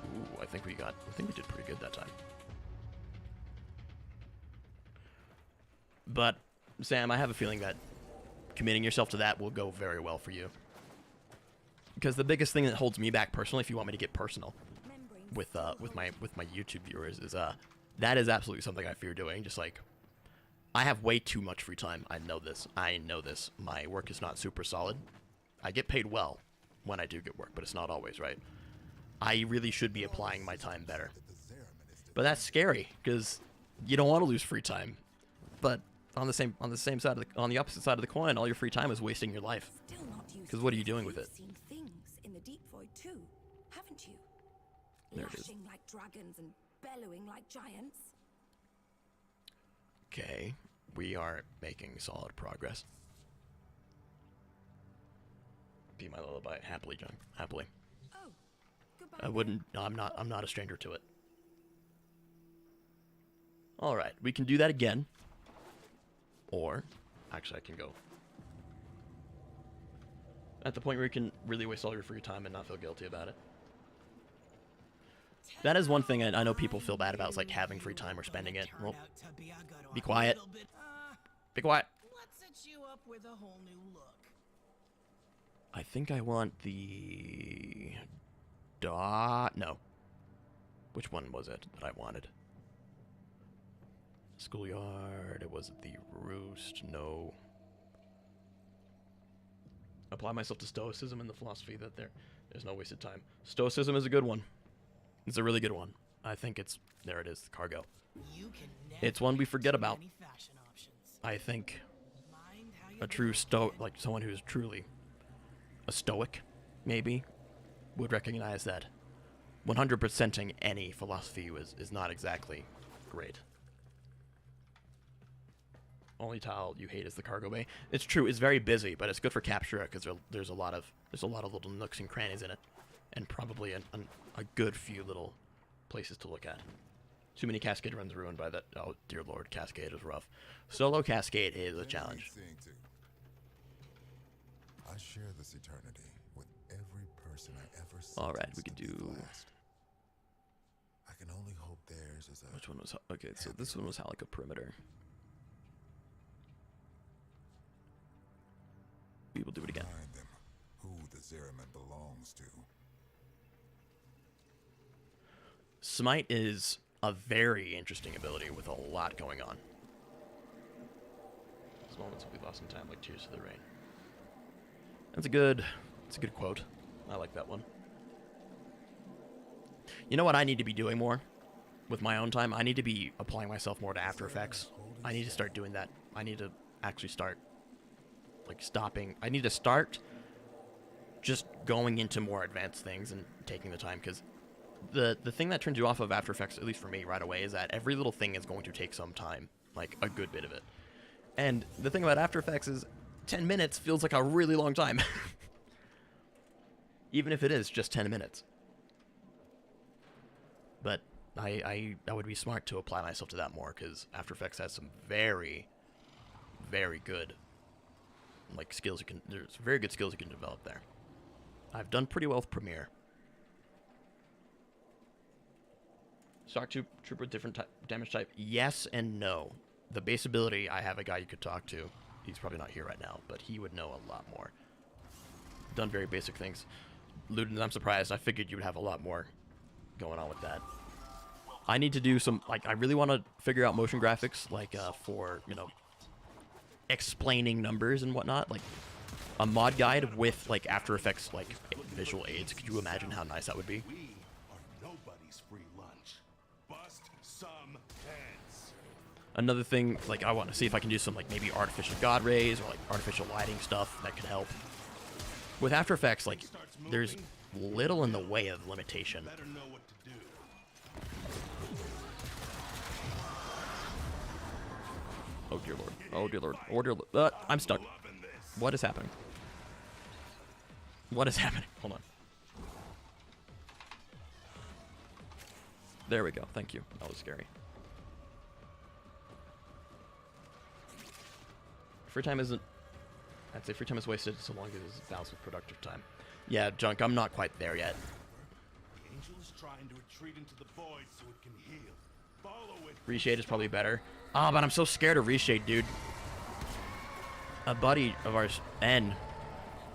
Speaker 1: Ooh, I think we did pretty good that time. But Sam, I have a feeling that committing yourself to that will go very well for you. Because the biggest thing that holds me back personally, if you want me to get personal with my YouTube viewers, is that is absolutely something I fear doing. Just like, I have way too much free time. I know this. My work is not super solid. I get paid well when I do get work, but it's not always, right? I really should be applying my time better. But that's scary because you don't want to lose free time. But on the same side of on the opposite side of the coin, all your free time is wasting your life. Because what are you doing with it?
Speaker 3: You've seen things in the deep void too, haven't you?
Speaker 1: There it is.
Speaker 3: Lashing like dragons and bellowing like giants.
Speaker 1: Okay, we are making solid progress. Be my lullaby, happily, John, happily.
Speaker 3: Oh, goodbye.
Speaker 1: I wouldn't. I'm not a stranger to it. All right, we can do that again. Or, actually, I can go at the point where you can really waste all your free time and not feel guilty about it. That is one thing I know people feel bad about, is like having free time or spending it. Well, be quiet. Be quiet.
Speaker 5: Let's set you up with a whole new look.
Speaker 1: I think I want the dot. No. Which one was it that I wanted? Schoolyard. It was the roost. No. Apply myself to stoicism and the philosophy that there's no wasted time. Stoicism is a good one. It's a really good one. I think it's there. It is, the cargo. It's one we forget about. I think a true like someone who's truly a stoic, maybe, would recognize that 100%ing any philosophy is not exactly great. Only tile you hate is the cargo bay. It's true. It's very busy, but it's good for Captura because there's a lot of little nooks and crannies in it, and probably a good few little places to look at. Too many Cascade runs ruined by that. Oh dear lord, Cascade is rough. Solo Cascade is a challenge.
Speaker 6: I share this eternity with every person I ever see.
Speaker 1: All right, we could do.
Speaker 6: I can only hope theirs is a.
Speaker 1: Which one was okay? So this one was Halika Perimeter. We will do it again.
Speaker 6: Remind them who the Zariman belongs to.
Speaker 1: Smite is a very interesting ability with a lot going on. Those moments will be lost in time like tears to the rain. That's a good quote. I like that one. You know what I need to be doing more with my own time? I need to be applying myself more to After Effects. I need to start doing that. I need to actually start like stopping. I need to start just going into more advanced things and taking the time, because the thing that turns you off of After Effects, at least for me right away, is that every little thing is going to take some time, like a good bit of it. And the thing about After Effects is 10 minutes feels like a really long time. Even if it is just 10 minutes. But I would be smart to apply myself to that more, because After Effects has some very, very good like skills you can. There's very good skills you can develop there. I've done pretty well with Premiere. Shock Trooper, different damage type. Yes and no. The base ability, I have a guy you could talk to. He's probably not here right now, but he would know a lot more. Done very basic things. Ludens, I'm surprised. I figured you would have a lot more going on with that. I need to do some, like, I really want to figure out motion graphics, like, for, you know, explaining numbers and whatnot. Like, a mod guide with, like, After Effects, like, visual aids. Could you imagine how nice that would be?
Speaker 2: We are nobody's free lunch. Bust some heads.
Speaker 1: Another thing, like, I want to see if I can do some, like, maybe artificial god rays or, like, artificial lighting stuff that could help. With After Effects, like, there's little in the way of limitation.
Speaker 2: Better know what to do.
Speaker 1: Oh dear lord. Oh dear lord. Oh dear lord. I'm stuck. What is happening? What is happening? Hold on. There we go. Thank you. That was scary. Free time isn't... I'd say free time is wasted so long as it's balanced with productive time. Yeah, Junk, I'm not quite there yet.
Speaker 2: The angel is trying to retreat into the void so it can heal. Follow it.
Speaker 1: Reshade is probably better. Ah, but I'm so scared of Reshade, dude. A buddy of ours, N,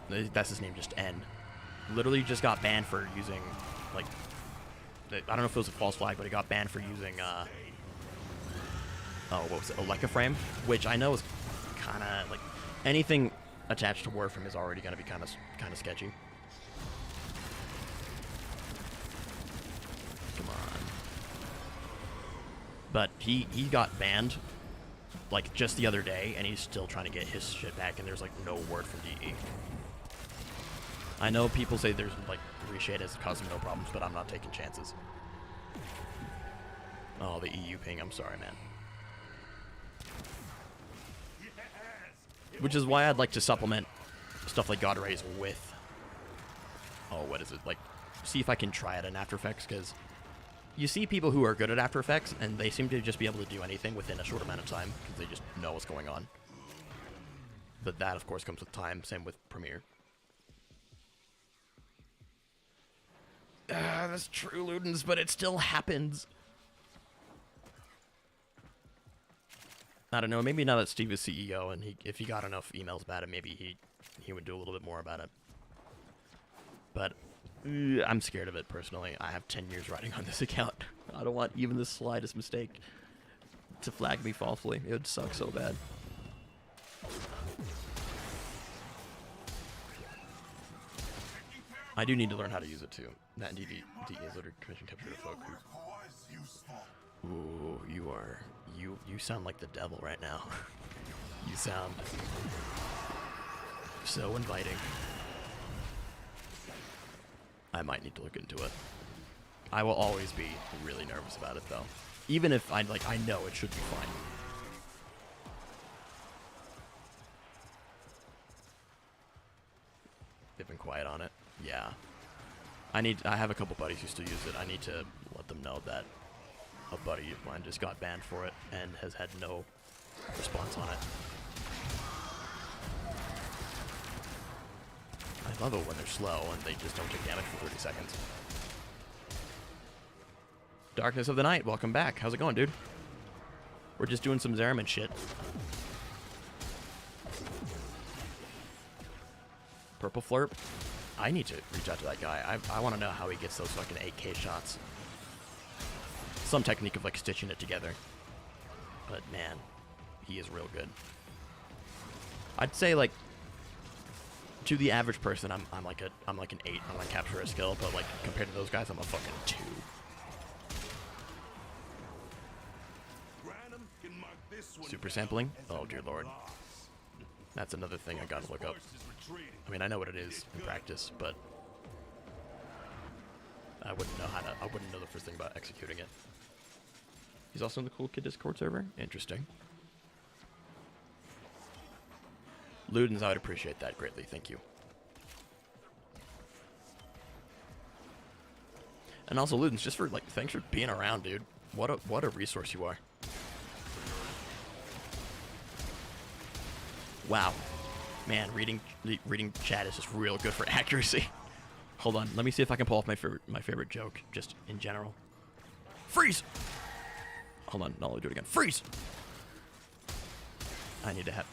Speaker 1: that's his name, just N, literally just got banned for using, like, I don't know if it was a false flag, but he got banned for using, oh, what was it, Waframe, which I know is kind of, like, anything attached to Waframe is already going to be kind of sketchy. Come on. But he got banned, like, just the other day, and he's still trying to get his shit back, and there's, like, no word from DE. I know people say there's, like, Reshade has caused him no problems, but I'm not taking chances. Oh, the EU ping, I'm sorry, man. Which is why I'd like to supplement stuff like God Rays with... Oh, what is it? Like, see if I can try it in After Effects, because... You see people who are good at After Effects, and they seem to just be able to do anything within a short amount of time, because they just know what's going on. But that, of course, comes with time. Same with Premiere. That's true, Ludens, but it still happens. I don't know. Maybe now that Steve is CEO, and if he got enough emails about it, maybe he would do a little bit more about it. But... I'm scared of it, personally. I have 10 years writing on this account. I don't want even the slightest mistake to flag me falsely. It would suck so bad. I do need to learn how to use it, too. That and DE is literally commission capture folk. Ooh, you sound like the devil right now. You sound so inviting. I might need to look into it. I will always be really nervous about it, though. Even if I know it should be fine. They've been quiet on it. Yeah. I have a couple buddies who still use it. I need to let them know that a buddy of mine just got banned for it and has had no response on it. I love it when they're slow and they just don't take damage for 30 seconds. Darkness of the Night, welcome back. How's it going, dude? We're just doing some Zariman shit. Purple Flirp. I need to reach out to that guy. I want to know how he gets those fucking 8K shots. Some technique of, like, stitching it together. But, man, he is real good. I'd say, like, to the average person, I'm like an 8 on my capture skill, but like compared to those guys, I'm a fucking 2. Super sampling? Oh dear lord. That's another thing I gotta look up. I mean, I know what it is in practice, but I wouldn't know the first thing about executing it. He's also in the Cool Kid Discord server? Interesting. Ludens, I would appreciate that greatly. Thank you. And also, Ludens, just for, like, thanks for being around, dude. What a resource you are. Wow. Man, reading chat is just real good for accuracy. Hold on. Let me see if I can pull off my favorite joke, just in general. Freeze! Hold on. No, I'll do it again. Freeze! I need to have...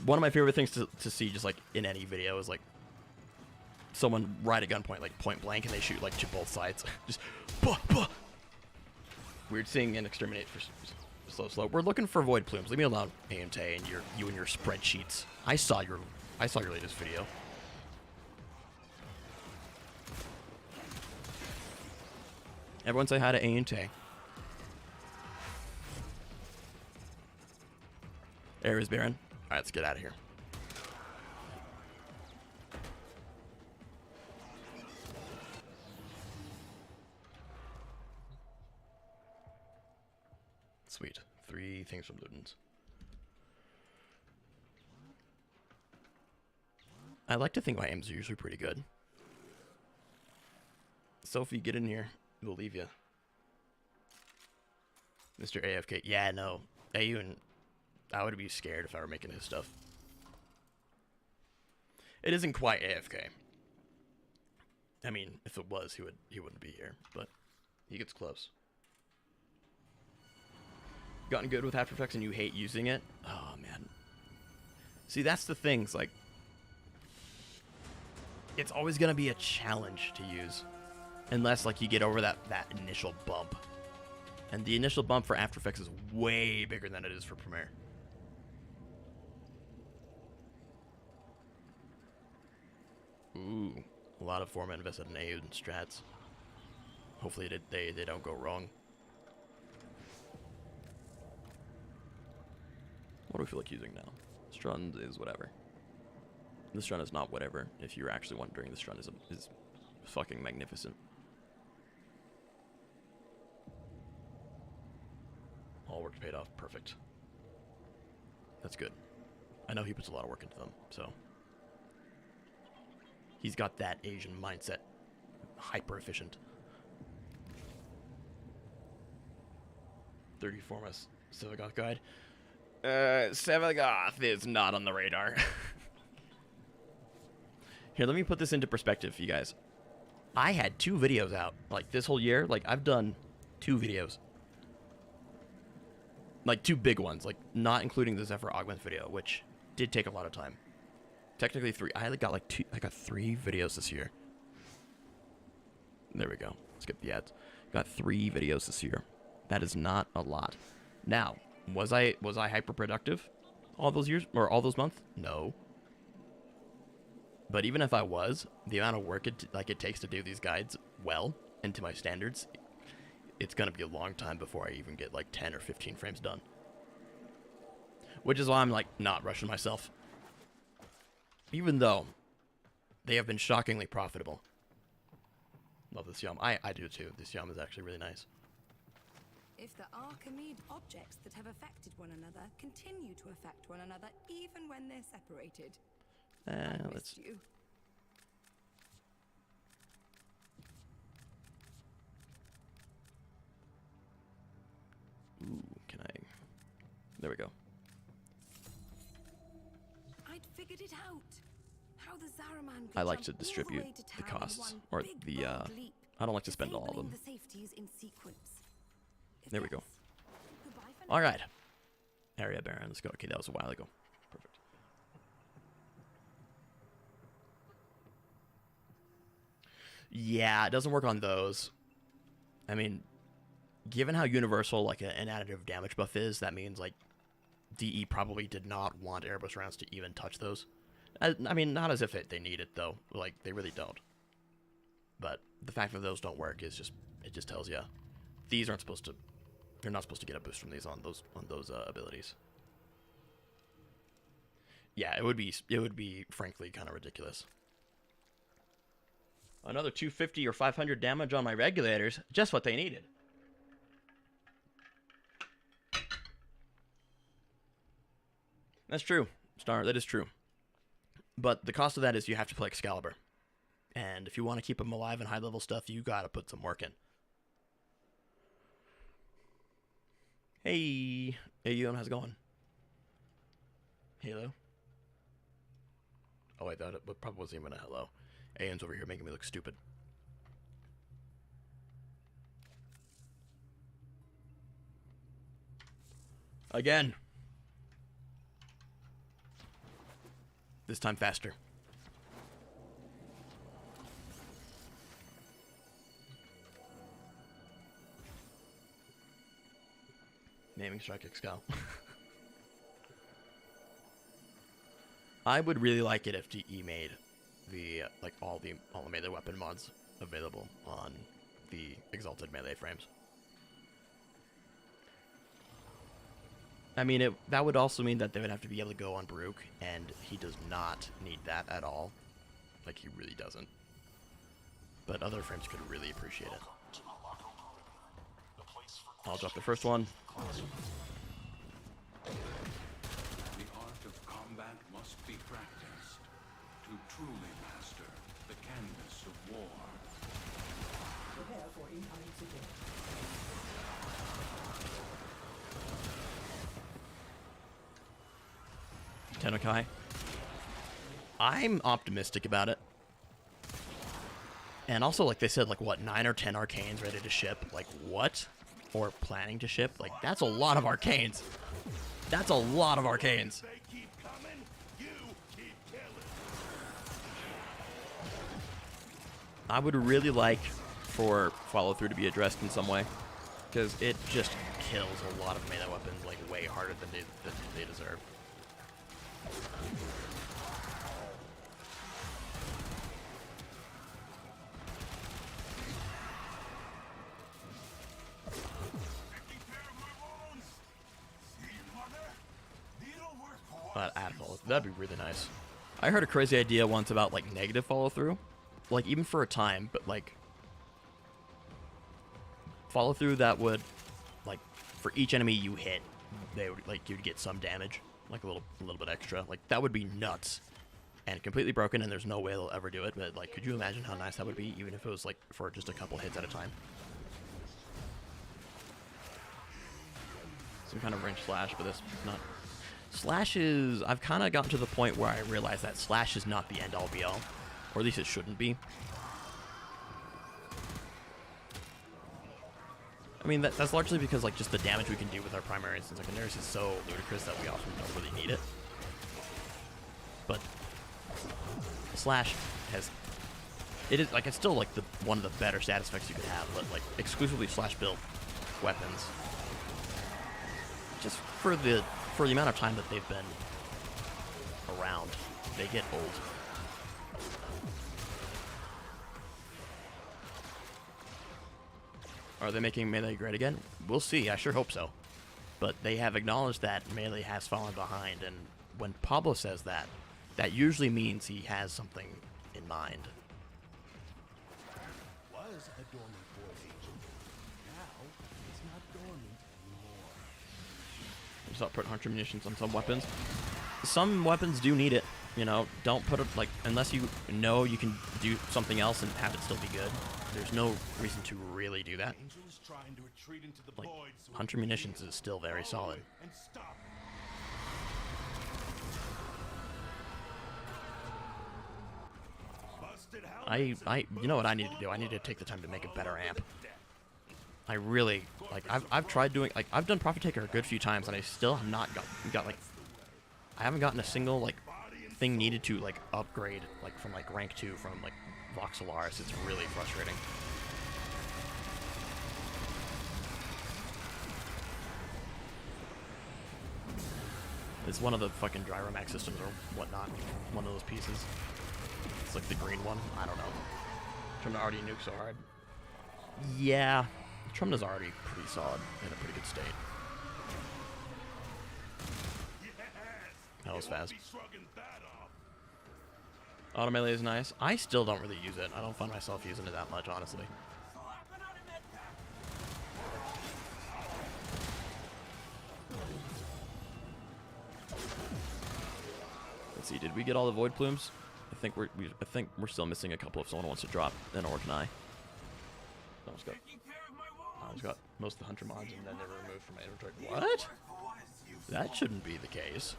Speaker 1: One of my favorite things to see just, like, in any video is, like, someone ride a gunpoint, like, point blank, and they shoot, like, to both sides. Just, bah, bah. Weird seeing an exterminate for slow. We're looking for void plumes. Leave me alone, AMT, and you and your spreadsheets. I saw your latest video. Everyone say hi to AMT. There is Baron. Alright, let's get out of here. Sweet. 3 things from Ludens. I like to think my aims are usually pretty good. Sophie, get in here. We'll leave you. Mr. AFK. Yeah, no. AU and I would be scared if I were making his stuff. It isn't quite AFK. I mean, if it was, he wouldn't be here, but he gets close. Gotten good with After Effects and you hate using it? Oh, man. See, that's the things, like, it's always going to be a challenge to use. Unless, like, you get over that initial bump. And the initial bump for After Effects is way bigger than it is for Premiere. Ooh, a lot of format invested in AU and strats. Hopefully they don't go wrong. What do we feel like using now? Strun is whatever. The Strun is not whatever. If you're actually wondering, the Strun is fucking magnificent. All work paid off. Perfect. That's good. I know he puts a lot of work into them, so. He's got that Asian mindset. Hyper efficient. 34 months Sevagoth guide. Sevagoth is not on the radar. Here, let me put this into perspective for you guys. I had 2 videos out, like, this whole year. Like, I've done 2 videos. Like, 2 big ones, like, not including the Zephyr Augment video, which did take a lot of time. Technically 3. I got, like, 2, I got 3 videos this year. There we go. Skip the ads. Got 3 videos this year. That is not a lot. Now, was I hyper productive all those years, or all those months? No. But even if I was, the amount of work it takes to do these guides well and to my standards, it's gonna be a long time before I even get like 10 or 15 frames done. Which is why I'm like not rushing myself. Even though they have been shockingly profitable. Love this Yum. I do too. This Yum is actually really nice.
Speaker 3: If the Archimede objects that have affected one another continue to affect one another even when they're separated.
Speaker 1: Let's.
Speaker 3: You.
Speaker 1: Ooh, can I? There we go.
Speaker 3: I'd figured it out. How the Zariman could
Speaker 1: I like to
Speaker 3: jump all
Speaker 1: distribute
Speaker 3: way to
Speaker 1: the
Speaker 3: town in
Speaker 1: costs,
Speaker 3: one
Speaker 1: or
Speaker 3: big,
Speaker 1: the.
Speaker 3: bold leap,
Speaker 1: I don't like to spend all of
Speaker 3: disabling
Speaker 1: them.
Speaker 3: the safeties in sequence. If
Speaker 1: There we go.
Speaker 3: yes, goodbye for now.
Speaker 1: All right. Area Baron. Let's go. Okay, that was a while ago. Perfect. Yeah, it doesn't work on those. I mean, given how universal like an additive damage buff is, that means like DE probably did not want airbus rounds to even touch those. I mean, not as if they need it though. Like they really don't. But the fact that those don't work is it just tells you these aren't supposed to. You're not supposed to get a boost from these on those abilities. Yeah, it would be frankly kind of ridiculous. Another 250 or 500 damage on my regulators, just what they needed. That's true, Star. That is true. But the cost of that is you have to play Excalibur, and if you want to keep them alive in high level stuff, you gotta put some work in. Hey, Ewan, how's it going? Hello. Oh wait, that probably wasn't even a hello. Aeon's over here making me look stupid. Again. This time faster. Naming strike Excal. I would really like it if DE made the all the melee weapon mods available on the exalted melee frames. I mean, that would also mean that they would have to be able to go on Baruch, and he does not need that at all. Like, he really doesn't. But other frames could really appreciate it. I'll drop the first one.
Speaker 4: The art of combat must be practiced to truly master the canvas of war.
Speaker 7: Prepare for incoming signal.
Speaker 1: Tennokai. I'm optimistic about it. And also, like they said, like, what, 9 or 10 arcanes ready to ship? Like, what? Or planning to ship? Like, that's a lot of arcanes. That's a lot of arcanes.
Speaker 2: They keep coming, you keep killing.
Speaker 1: I would really like for follow-through to be addressed in some way, because it just kills a lot of melee weapons, like, way harder than they deserve. Add follow. That'd be really nice. I heard a crazy idea once about, like, negative follow-through. Like, even for a time, but, like, follow-through that would, like, for each enemy you hit, they would, like, you'd get some damage. Like, a little bit extra. Like, that would be nuts. And completely broken, and there's no way they'll ever do it. But, like, could you imagine how nice that would be, even if it was, like, for just a couple hits at a time? Some kind of range slash, but this is not... Slash is... I've kind of gotten to the point where I realize that slash is not the end-all be-all. Or at least it shouldn't be. I mean, that's largely because, like, just the damage we can do with our primary instance secondaries is so ludicrous that we often don't really need it. But... Slash has... It is, like, it's still, like, one of the better status effects you could have, but, like, exclusively slash-built weapons. Just for the amount of time that they've been around, they get old. Are they making melee great again? We'll see. I sure hope so. But they have acknowledged that melee has fallen behind, and when Pablo says that, that usually means he has something in mind.
Speaker 2: Was a dormant void agent. Now it's not dormant anymore.
Speaker 1: Just not put 100 munitions on some weapons. Some weapons do need it. You know, don't put it, like, unless you know you can do something else and have it still be good. There's no reason to really do that.
Speaker 2: Angels trying to retreat into the
Speaker 1: Like,
Speaker 2: void, so
Speaker 1: 100 munitions is still very solid.
Speaker 2: and stop. Busted
Speaker 1: you know what I need to do? I need to take the time to make a better amp. I really, like, I've tried doing, like, I've done Profit Taker a good few times, and I still have not got like, I haven't gotten a single, like, thing needed to, like, upgrade, like, from, like, rank 2 from, like, Voxelaris. It's really frustrating. It's one of the fucking Gyromax systems or whatnot. One of those pieces. It's like the green one. I don't know. Trumna already nuked so hard. Yeah. Trumna's already pretty solid. In a pretty good state. That was fast. Auto melee is nice. I still don't really use it. I don't find myself using it that much, honestly. Let's see. Did we get all the void plumes? I think we're still missing a couple if someone wants to drop an Orkanai. Almost got most of the hunter mods and then they were removed from my inventory. What? That shouldn't be the case.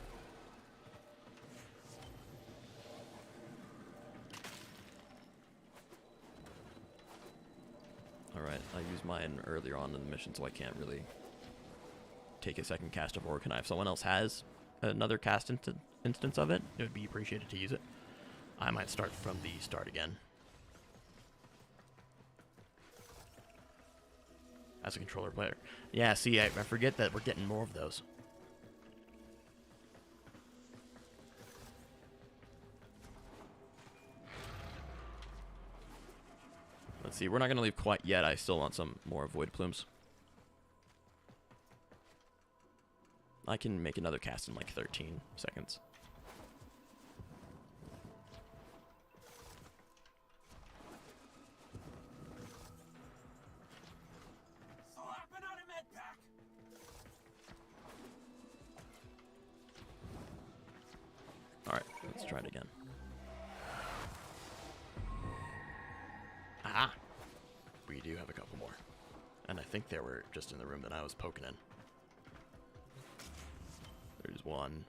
Speaker 1: Alright, I used mine earlier on in the mission, so I can't really take a second cast of Orkanai. If someone else has another cast instance of it, it would be appreciated to use it. I might start from the start again. As a controller player. Yeah, see, I forget that we're getting more of those. Let's see, we're not going to leave quite yet. I still want some more void plumes. I can make another cast in like 13 seconds. Alright, let's try it again. Aha! We do have a couple more. And I think they were just in the room that I was poking in. There's one.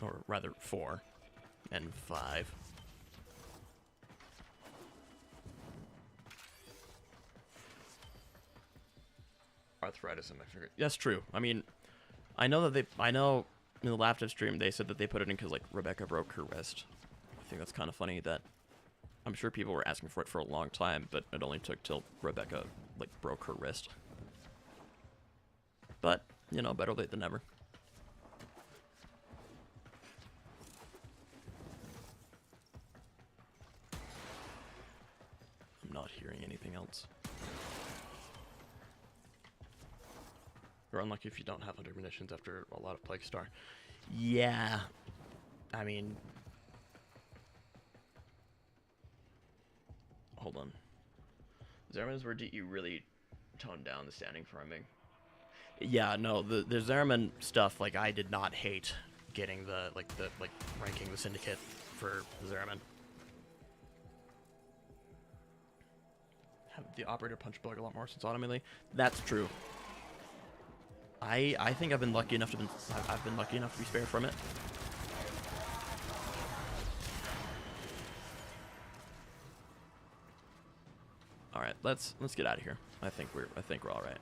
Speaker 1: Or rather, 4 and 5. Arthritis in my finger. That's true. I mean, I know in the last stream they said that they put it in because like Rebecca broke her wrist. I think that's kind of funny that I'm sure people were asking for it for a long time, but it only took till Rebecca like broke her wrist. But, you know, better late than never. I'm not hearing anything else. You're unlucky if you don't have 100 munitions after a lot of Plague Star. Yeah. I mean... Hold on. Zariman, where did you really tone down the standing farming? Yeah, no, the Zariman stuff, like, I did not hate getting ranking the Syndicate for Zariman. Have the operator punch bug a lot more since automatically. That's true. I think I've been lucky enough to be spared from it. All right, let's get out of here. I think we're all right.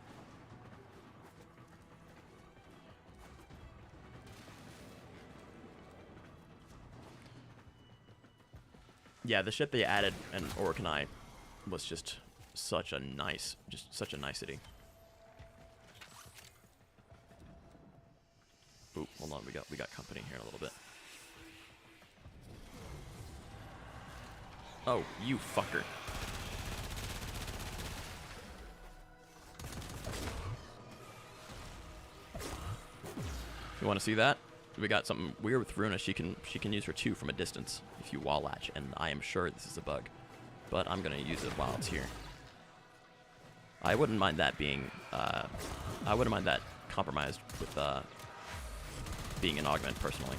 Speaker 1: Yeah, the ship they added in Orkanai was just such a nicety. Ooh, hold on, we got company here in a little bit. Oh, you fucker. You want to see that? We got something weird with Runa. She can use her 2 from a distance if you wall latch, and I am sure this is a bug, but I'm gonna use it while it's here. I wouldn't mind that being I wouldn't mind that compromised with being an augment personally.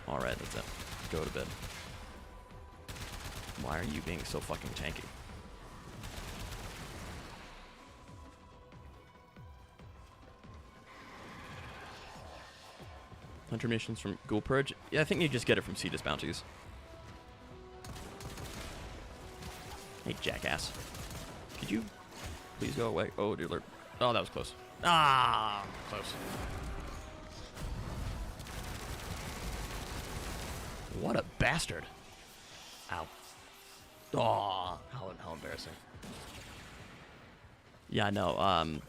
Speaker 1: All right, that's it. Go to bed. Why are you being so fucking tanky? Hunter missions from Ghoul Purge? Yeah, I think you just get it from Cetus bounties. Hey, jackass. Could you please go away? Oh, dear lord. Oh, that was close. Ah, close. What a bastard. Ow. Oh, how embarrassing. Yeah, no,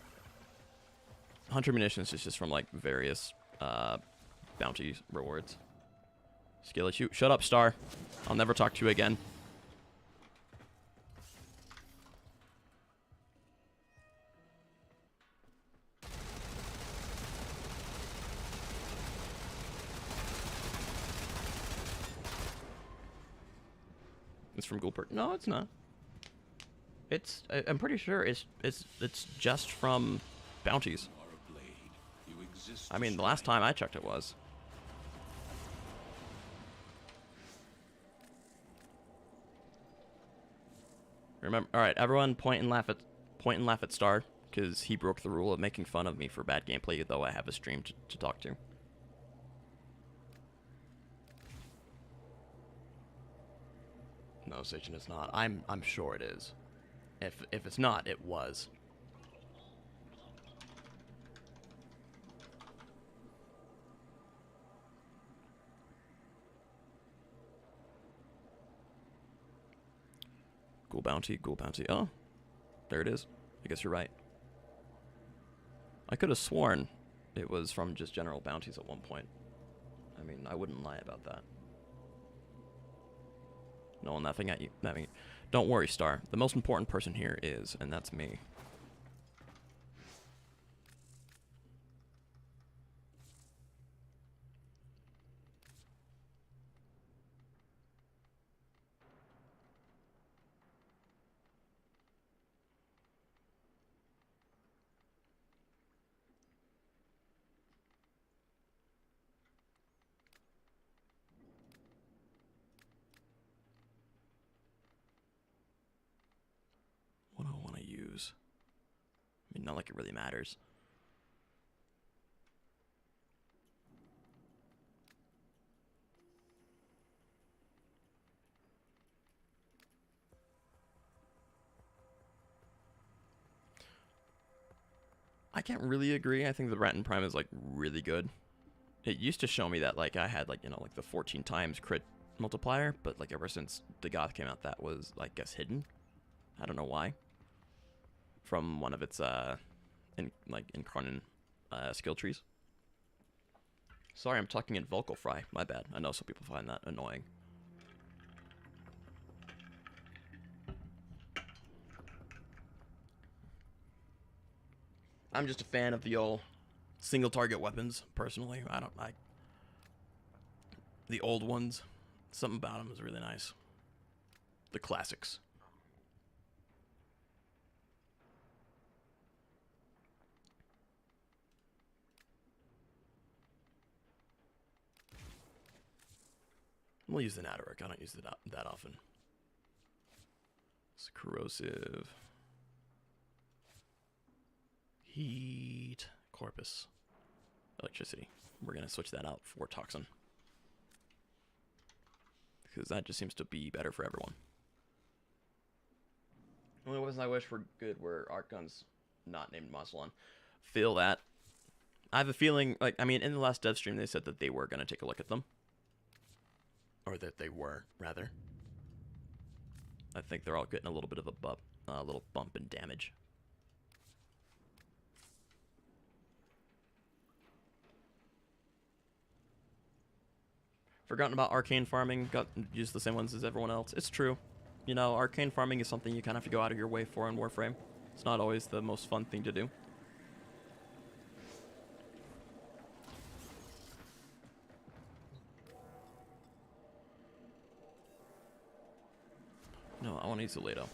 Speaker 1: Hunter munitions is just from, like, various, bounty rewards. Skillet shoot. Shut up, Star. I'll never talk to you again. It's from Ghoulpert. No, it's not. I'm pretty sure it's just from bounties. I mean, the last time I checked it was. Remember, all right, everyone point and laugh at Star, because he broke the rule of making fun of me for bad gameplay, though I have a stream to talk to. No, Sajin, it's not. I'm sure it is. If it's not, it was. Ghoul bounty, ghoul bounty. Oh, there it is. I guess you're right. I could have sworn it was from just general bounties at one point. I mean, I wouldn't lie about that. No, nothing at you. Nothing. Don't worry, Star. The most important person here is, and that's me. use. I mean, not like it really matters. I can't really agree. I think the Ratten Prime is like really good. It used to show me that like I had like, you know, like the 14 times crit multiplier, but like ever since the Goth came out, that was, I guess, hidden. I don't know why. From one of its Incarnon skill trees. Sorry, I'm talking in vocal fry. My bad. I know some people find that annoying. I'm just a fan of the old single target weapons, personally. The old ones, something about them is really nice. The classics. We'll use the Natteric. I don't use it that often. It's corrosive. Heat. Corpus. Electricity. We're going to switch that out for Toxin. Because that just seems to be better for everyone. The only ones I wish were good were arc guns not named Moslon. Feel that. I have a feeling, like, I mean, in the last dev stream they said that they were going to take a look at them. Or that they were, rather. I think they're all getting a little bit of a little bump in damage. Forgotten about arcane farming, used the same ones as everyone else. It's true. You know, arcane farming is something you kind of have to go out of your way for in Warframe. It's not always the most fun thing to do. No, I want to use Toledo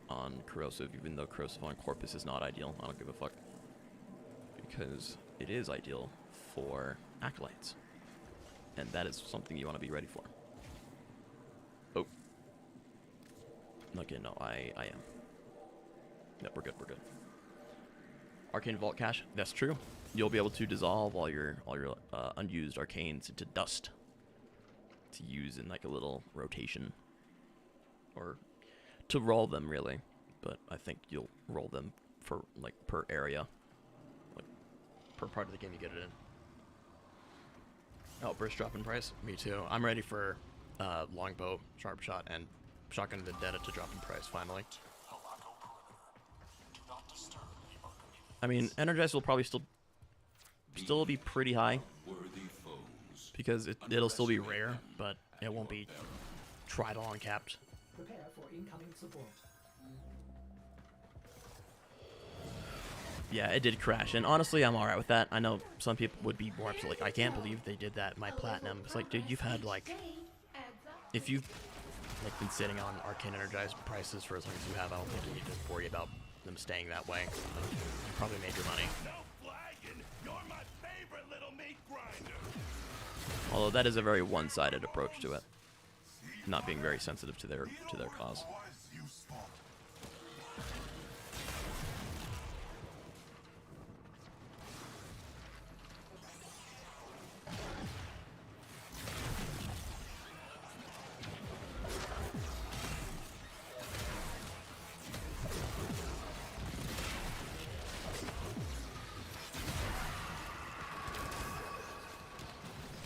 Speaker 1: on Corrosive, even though Corrosive on Corpus is not ideal. I don't give a fuck. Because it is ideal for Acolytes. And that is something you want to be ready for. Oh. Okay, no, I am. Yep, we're good, we're good. Arcane Vault Cache, that's true. You'll be able to dissolve all your unused arcanes into dust to use in like a little rotation. Or to roll them, really. But I think you'll roll them for like per area. Like per part of the game you get it in. Oh, burst drop in price? Me too. I'm ready for longbow, sharp shot, and shotgun vendetta to drop in price, finally. I mean, Energize will probably still be pretty high. Because it'll still be rare, but it won't be Tridal uncapped.
Speaker 7: Prepare for incoming support.
Speaker 1: Yeah, it did crash, and honestly, I'm alright with that. I know some people would be more upset, like, I can't believe they did that in my platinum. It's like, dude, you've had, like, if you've, like, been sitting on Arcane Energized prices for as long as you have, I don't think you need to worry about them staying that way. Like, you probably made your money.
Speaker 2: No flagging. You're my favorite little meat grinder.
Speaker 1: Although that is a very one-sided approach to it, not being very sensitive to their cause.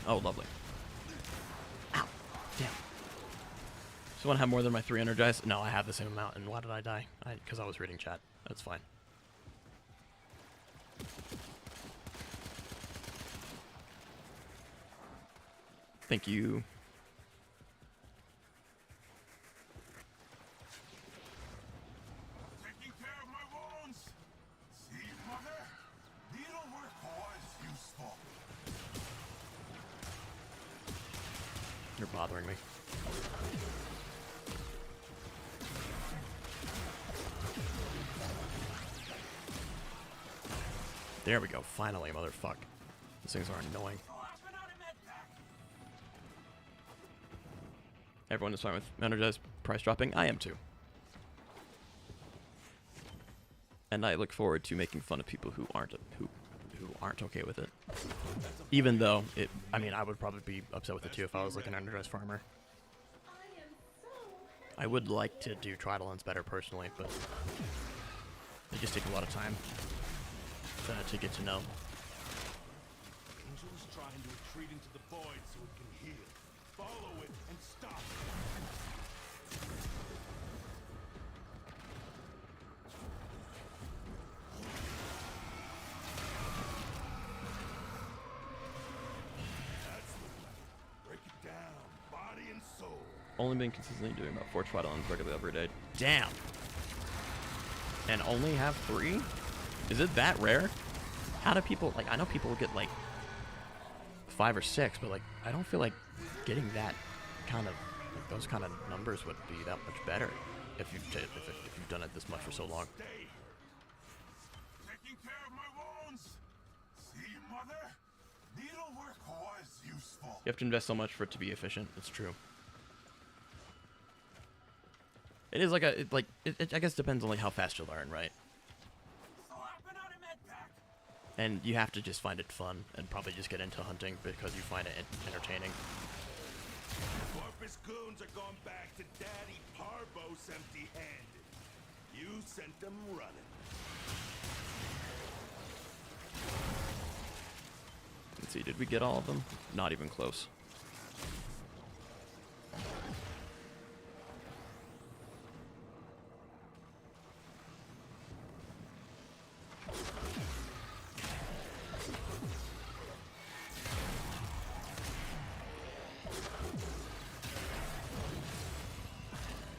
Speaker 1: Oh, lovely. Ow. Damn. So want to have more than my 3 energized? No, I have the same amount. And why did I die? Because I was reading chat. That's fine. Thank you.
Speaker 2: Taking care of my wounds. See, mother? Needlework was useful.
Speaker 1: You're bothering me. There we go. Finally, motherfuck. These things are annoying. Everyone is fine with energized price dropping. I am too. And I look forward to making fun of people who aren't okay with it. Even though I mean, I would probably be upset with it too if I was like an underdressed farmer. I would like to do Tridolins better personally, but they just take a lot of time to get to know.
Speaker 2: Angel's trying to retreat into the void so it can heal. Follow it and stop it. That's the way. Break it down, body and soul.
Speaker 1: Only been consistently doing about 4 Tridolins regularly every day. Damn! And only have 3? Is it that rare? How do people, like, I know people will get, like, 5 or 6, but, like, I don't feel like getting that kind of, like, those kind of numbers would be that much better if you've done it this much for so long.
Speaker 2: Stay. Taking care of my wounds. See, mother? Needlework was useful.
Speaker 1: You have to invest so much for it to be efficient. It's true. It is like I guess it depends on like how fast you learn, right? And you have to just find it fun and probably just get into hunting because you find it entertaining.
Speaker 2: Corpus goons are going back to Daddy Parvos empty-handed. You sent them running.
Speaker 1: Let's see, did we get all of them? Not even close.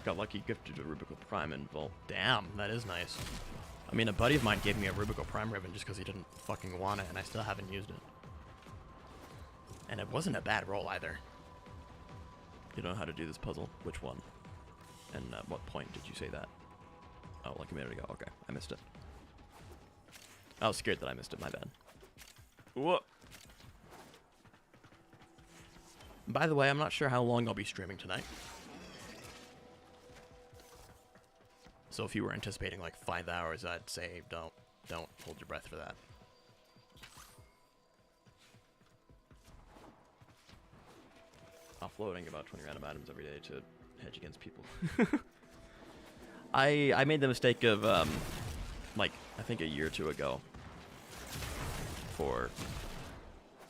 Speaker 1: Got lucky, gifted a Rubico Prime and Volt. Damn, that is nice. I mean, a buddy of mine gave me a Rubico Prime ribbon just because he didn't fucking want it, and I still haven't used it. And it wasn't a bad roll either. You don't know how to do this puzzle? Which one? And at what point did you say that? Oh, like a minute ago. Okay, I missed it. I was scared that I missed it, my bad. Whoa. By the way, I'm not sure how long I'll be streaming tonight. So if you were anticipating like 5 hours, I'd say don't hold your breath for that. Offloading about 20 random items every day to hedge against people. I made the mistake of like I think a year or two ago for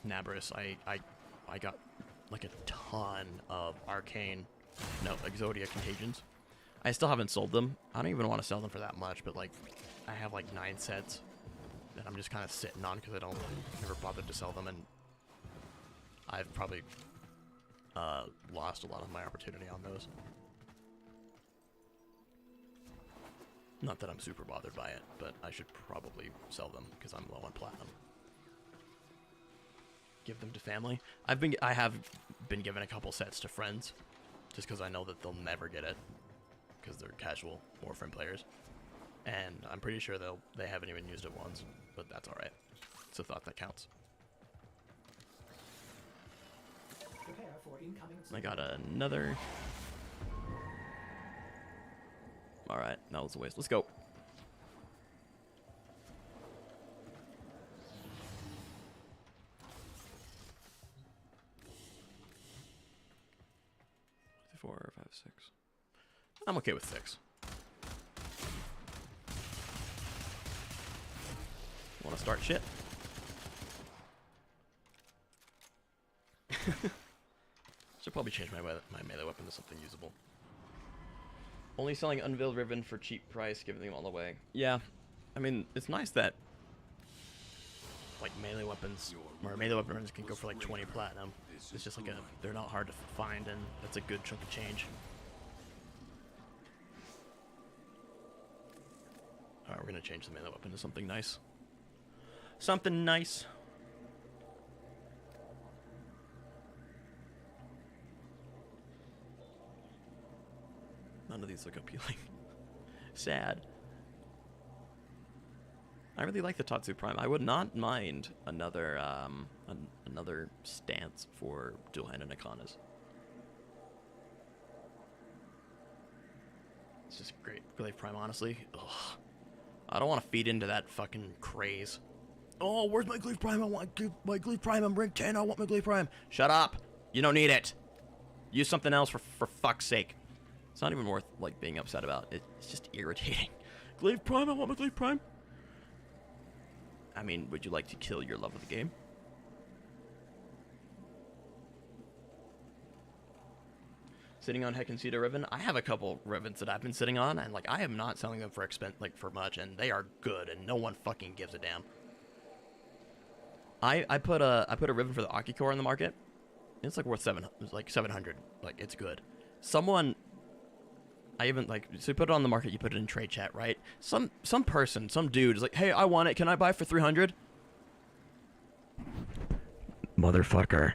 Speaker 1: Nabris. I got like a ton of Exodia Contagions. I still haven't sold them. I don't even want to sell them for that much, but like I have like 9 sets that I'm just kind of sitting on because I never bothered to sell them, and I've probably lost a lot of my opportunity on those. Not that I'm super bothered by it, but I should probably sell them because I'm low on platinum. Give them to family. I have been given a couple sets to friends, just because I know that they'll never get it, because they're casual Warframe players, and I'm pretty sure they haven't even used it once, but that's all right. It's a thought that counts.
Speaker 7: Prepare for incoming
Speaker 1: I got another. All right, that was a waste. Let's go. Four, 5, 6. I'm okay with 6. Want to start shit? Should probably change my melee weapon to something usable. Only selling unveiled ribbon for cheap price, giving them all away. Yeah, I mean, it's nice that like melee weapons can go for like 20 platinum. It's just like they're not hard to find, and that's a good chunk of change. Alright, we're gonna change the melee weapon to something nice. Something nice. None of these look appealing. Sad. I really like the Tatsu Prime. I would not mind another another stance for dual-handed Nakanas. It's just great. Glaive Prime, honestly. Ugh. I don't want to feed into that fucking craze. Oh, where's my Gleef Prime? I want my Gleef Prime. I'm rank 10. I want my Gleef Prime. Shut up. You don't need it. Use something else for fuck's sake. It's not even worth, like, being upset about. It's just irritating. Gleef Prime? I want my Gleef Prime. I mean, would you like to kill your love of the game? Sitting on Heck and Cedar Riven. I have a couple Rivens that I've been sitting on, and, like, I am not selling them for for much, and they are good, and no one fucking gives a damn. I put a Riven for the Akicore in the market. It's like worth 700. Like, it's good. Someone, I even, like, so you put it on the market, you put it in trade chat, right? Some person, some dude is like, hey, I want it. Can I buy it for 300? Motherfucker.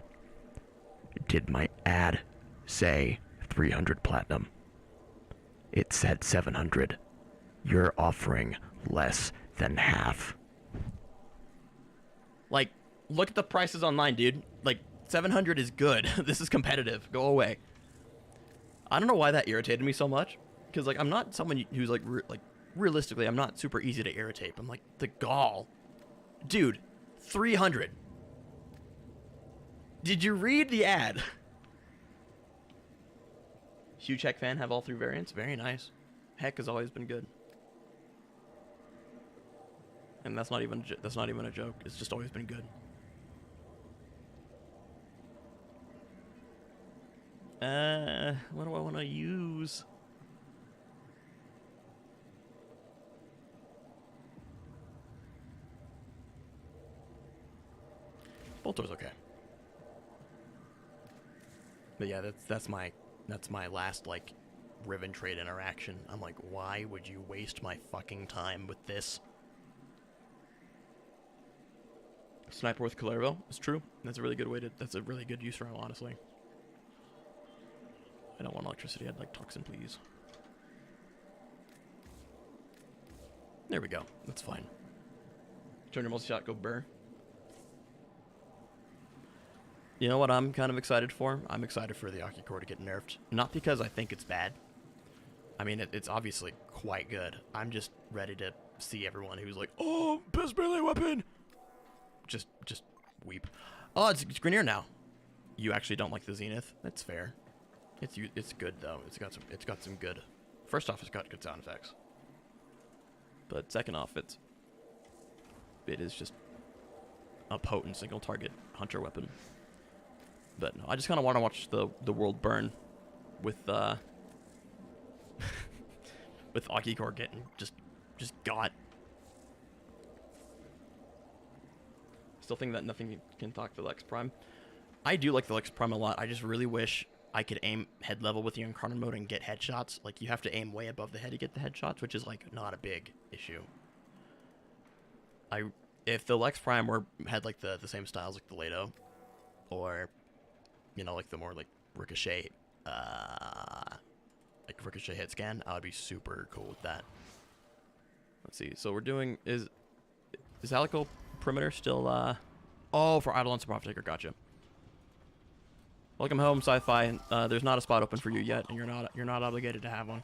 Speaker 1: Did my ad say 300 platinum? It said 700. You're offering less than half. Like, look at the prices online, dude. Like, 700 is good. This is competitive. Go away. I don't know why that irritated me so much. Because, like, I'm not someone who's, like, realistically, I'm not super easy to irritate. I'm like, the gall. Dude, 300. Did you read the ad? Huge Heck fan, have all 3 variants. Very nice. Heck has always been good. And that's not even a joke. It's just always been good. What do I want to use? Boltor's okay. But yeah, that's my last, like, Riven trade interaction. I'm like, why would you waste my fucking time with this? Sniper with Calervo is true. That's a really good way to. That's a really good use for him, honestly. I don't want electricity. I'd like toxin, please. There we go. That's fine. Turn your multi-shot, go burr. You know what I'm kind of excited for? I'm excited for the Akicore to get nerfed. Not because I think it's bad. I mean, it's obviously quite good. I'm just ready to see everyone who's like, oh, best melee weapon! Just weep. Oh, it's Grenier now. You actually don't like the Zenith? That's fair. It's good though. It's got some good. First off, it's got good sound effects. But second off, it is just a potent single target hunter weapon. But no, I just kind of want to watch the world burn with with Akicore getting just got. Still think that nothing can talk the Lex Prime. I do like the Lex Prime a lot. I just really wish I could aim head level with the Incarnate mode and get headshots. Like, you have to aim way above the head to get the headshots, which is, like, not a big issue. If the Lex Prime had like the same styles like the Leto, or, you know, like the more like ricochet hit scan, I would be super cool with that. Let's see. So we're doing is Helical Perimeter still oh, for Eidolon Support Taker, gotcha. Welcome home, Sci-Fi. There's not a spot open for you yet, and you're not obligated to have one.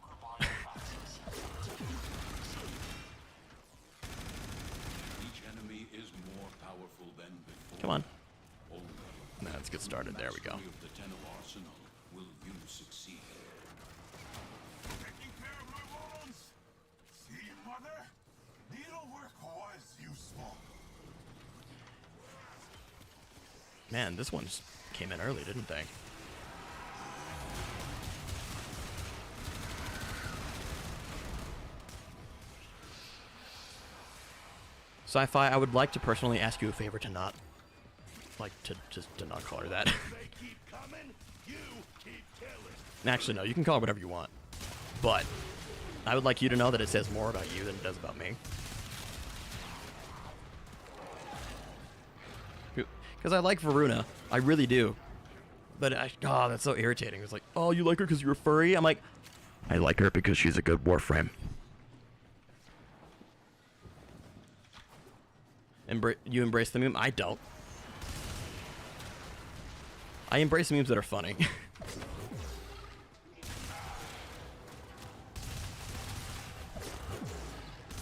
Speaker 4: Each enemy is more powerful than before.
Speaker 1: Come on. Nah, let's get started. There we go.
Speaker 4: Of the ten of Arsenal, will you succeed?
Speaker 2: Taking care of my wounds. See, mother? Needlework was useful.
Speaker 1: Man, this one just came in early, didn't they? Sci-Fi, I would like to personally ask you a favor to not, like, to not call her that.
Speaker 2: They keep coming, you keep killing.
Speaker 1: Actually, no, you can call her whatever you want. But I would like you to know that it says more about you than it does about me. Because I like Varuna. I really do. But, oh, that's so irritating. It's like, oh, you like her because you're furry? I'm like, I like her because she's a good Warframe. You embrace the meme? I don't. I embrace memes that are funny.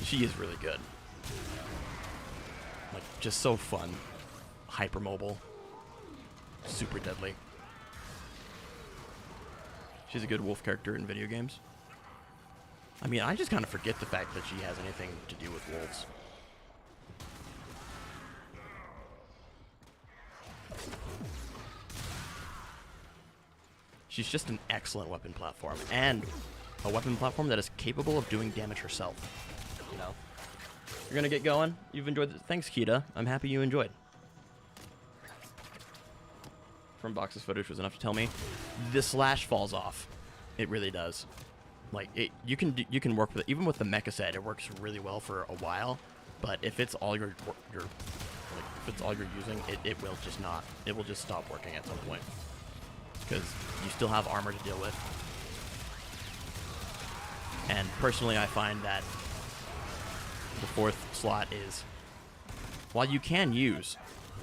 Speaker 1: She is really good. Like, just so fun. Hypermobile. Super deadly. She's a good wolf character in video games. I mean, I just kind of forget the fact that she has anything to do with wolves. She's just an excellent weapon platform, and a weapon platform that is capable of doing damage herself. You know? You're gonna get going? You've enjoyed this? Thanks, Kita. I'm happy you enjoyed. From Box's footage was enough to tell me the slash falls off. It really does. Like, you can work with it. Even with the mecha set, it works really well for a while. But if it's all if it's all you're using, it will just not. It will just stop working at some point. Because you still have armor to deal with. And personally, I find that the fourth slot is, while you can use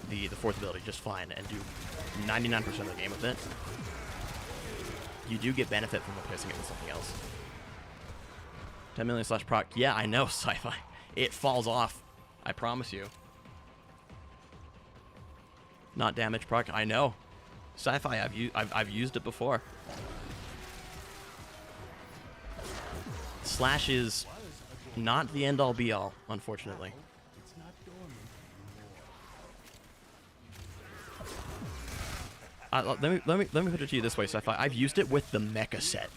Speaker 1: the fourth ability just fine and do 99% of the game with it, you do get benefit from replacing it with something else. 10 million slash proc. Yeah, I know, sci-fi. It falls off. I promise you. Not damage proc. I know. Sci-fi, I've used it before. Slash is not the end-all be-all, unfortunately. Let me put it to you this way, Sci-Fi. I've used it with the mecha set.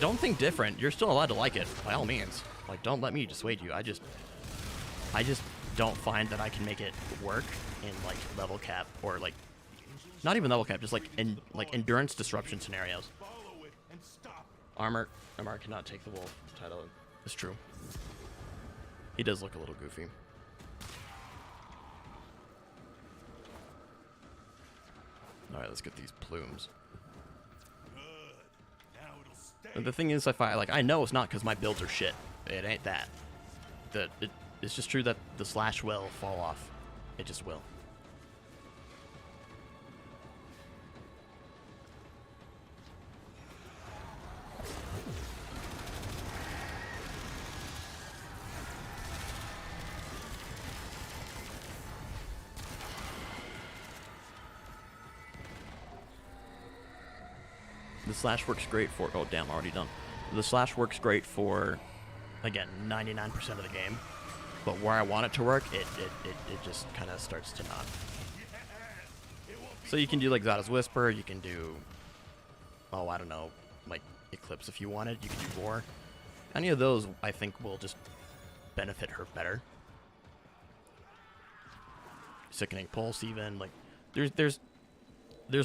Speaker 1: Don't think different. You're still allowed to like it, by all means. Like, don't let me dissuade you. I just don't find that I can make it work in like level cap or like not even level cap, just like in like endurance disruption scenarios. Armor cannot take the wolf title. It's true. He does look a little goofy. All right, let's get these plumes. And the thing is, I know it's not because my builds are shit. It ain't that. It's just true that the slash will fall off. It just will. The slash works great for... Oh, damn, already done. The slash works great for, again, 99% of the game. But where I want it to work, it just kind of starts to not. So you can do, like, Zada's Whisper. You can do... Oh, I don't know. Like, Eclipse if you wanted. You can do Roar. Any of those, I think, will just benefit her better. Sickening Pulse, even. Like, there's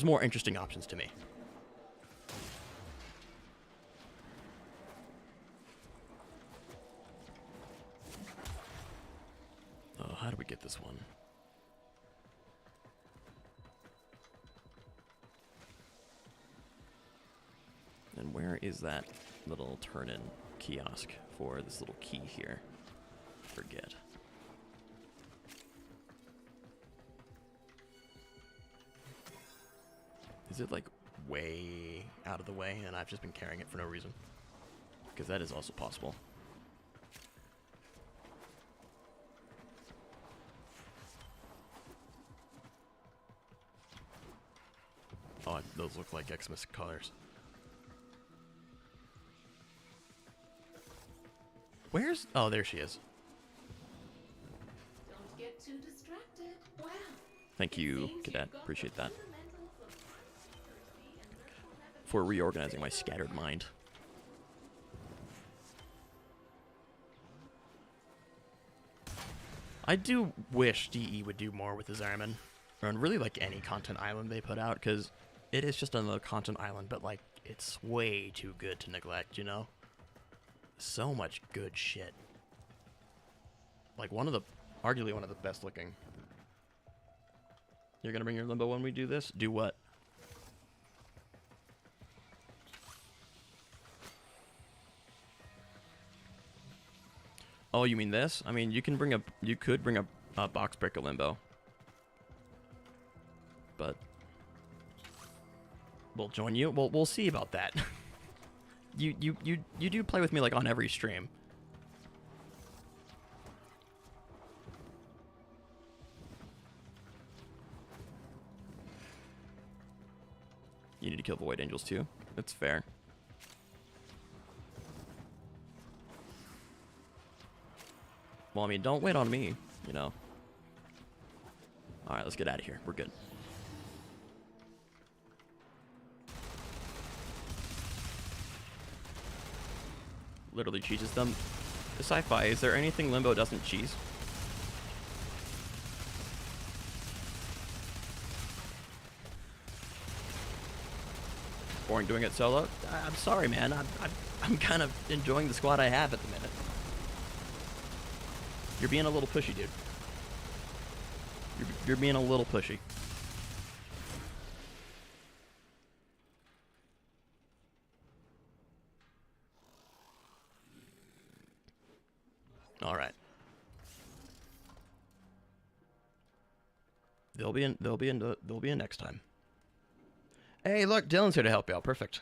Speaker 1: more interesting options to me. How do we get this one? And where is that little turn-in kiosk for this little key here? Forget. Is it like way out of the way and I've just been carrying it for no reason? Because that is also possible. Oh, those look like Xmas colors. Where's... Oh, there she is.
Speaker 8: Don't get too distracted. Wow.
Speaker 1: Thank you, Cadet. Appreciate that. For reorganizing my scattered mind. I do wish DE would do more with the Zariman. Or really like any content island they put out, because it is just another content island, but like it's way too good to neglect, you know? So much good shit. Like arguably one of the best looking. You're gonna bring your limbo when we do this? Do what? Oh, you mean this? I mean, you could bring a box breaker limbo. But We'll join you. We'll see about that. You do play with me like on every stream. You need to kill the White Angels too. That's fair. Well, I mean, don't wait on me, you know. Alright, let's get out of here. We're good. Literally cheeses them. The sci-fi, is there anything Limbo doesn't cheese? Boring doing it solo? I'm sorry, man. I'm kind of enjoying the squad I have at the minute. You're being a little pushy, dude. You're being a little pushy. All right. They'll be in next time. Hey, look, Dylan's here to help you out. Perfect.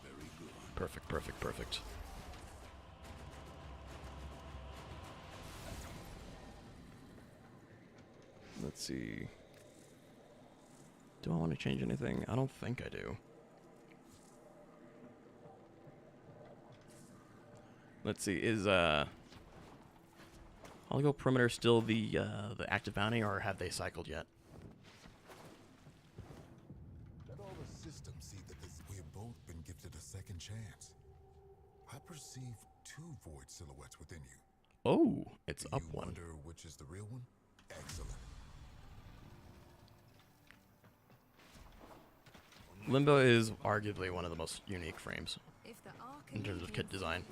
Speaker 4: Very good.
Speaker 1: Perfect, perfect, perfect. Let's see. Do I want to change anything? I don't think I do. Let's see, is Oligo Perimeter still the active bounty, or have they cycled yet?
Speaker 6: Let all the systems see that we have both been gifted a second chance. I perceive 2 void silhouettes within you.
Speaker 1: Oh, it's
Speaker 6: Do
Speaker 1: up
Speaker 6: you
Speaker 1: one.
Speaker 6: wonder which is the real one? Excellent.
Speaker 1: Limbo is arguably one of the most unique frames
Speaker 3: If the
Speaker 1: in terms of
Speaker 3: Archimedes
Speaker 1: kit design.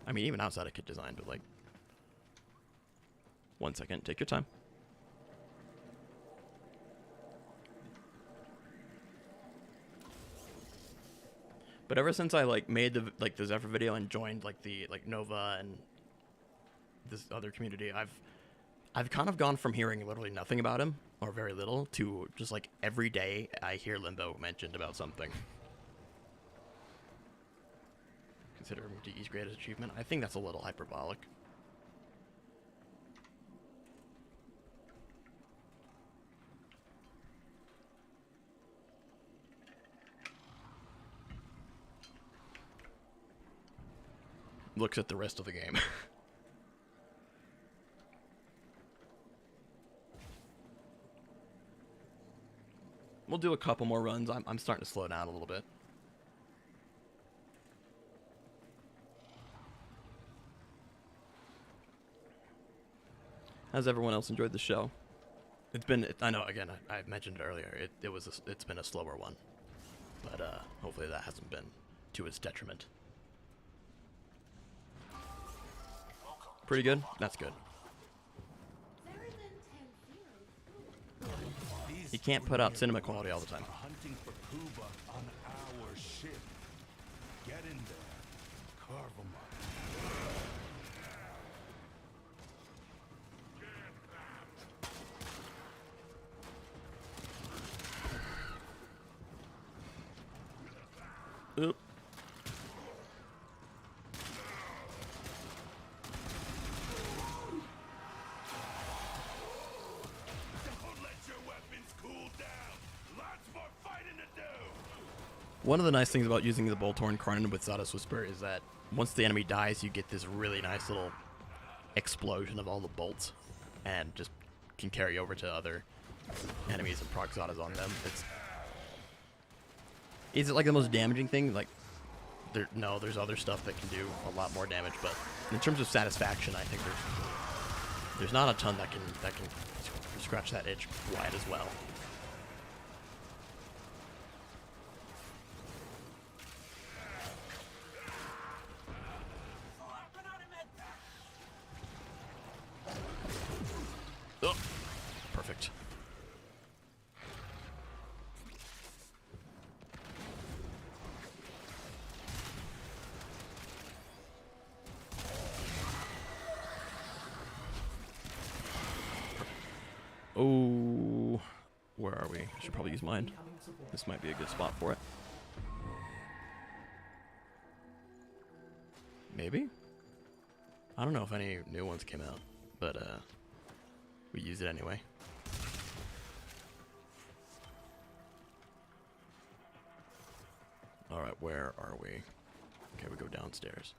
Speaker 1: I mean, even outside of kit design, but like... 1 second, take your time. But ever since I like made the Zephyr video and joined like the Nova and this other community, I've kind of gone from hearing literally nothing about him, or very little, to just like every day I hear Limbo mentioned about something. Consider him DE's greatest achievement. I think that's a little hyperbolic. Looks at the rest of the game. We'll do a couple more runs. I'm starting to slow down a little bit. Has everyone else enjoyed the show? It's been, I know, again, I mentioned it earlier, it's been a slower one. But hopefully that hasn't been to its detriment. Pretty good? That's good. You can't put out cinema quality all the time.
Speaker 2: Hunting for Kuba on our ship. Get in there. Carve 'em up.
Speaker 1: Oop.
Speaker 2: Don't let your weapons cool down. Lots more fighting to do.
Speaker 1: One of the nice things about using the Boltorn Karnan with Zada's Whisper is that once the enemy dies, you get this really nice little explosion of all the bolts, and just can carry over to other enemies and proc Zadas on them. Is it like the most damaging thing? Like, no, there's other stuff that can do a lot more damage, but in terms of satisfaction, I think there's not a ton that can scratch that itch quite as well. Oh, perfect. Oh, where are we? I should probably use mine. This might be a good spot for it. Maybe? I don't know if any new ones came out, but we use it anyway. Alright, where are we? Okay, we go downstairs.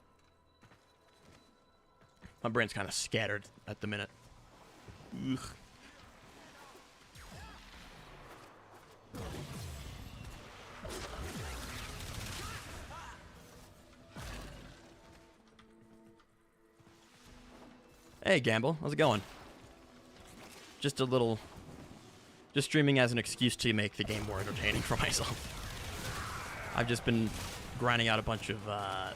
Speaker 1: My brain's kind of scattered at the minute. Ugh. Hey, Gamble. How's it going? Just streaming as an excuse to make the game more entertaining for myself. I've just been grinding out a bunch of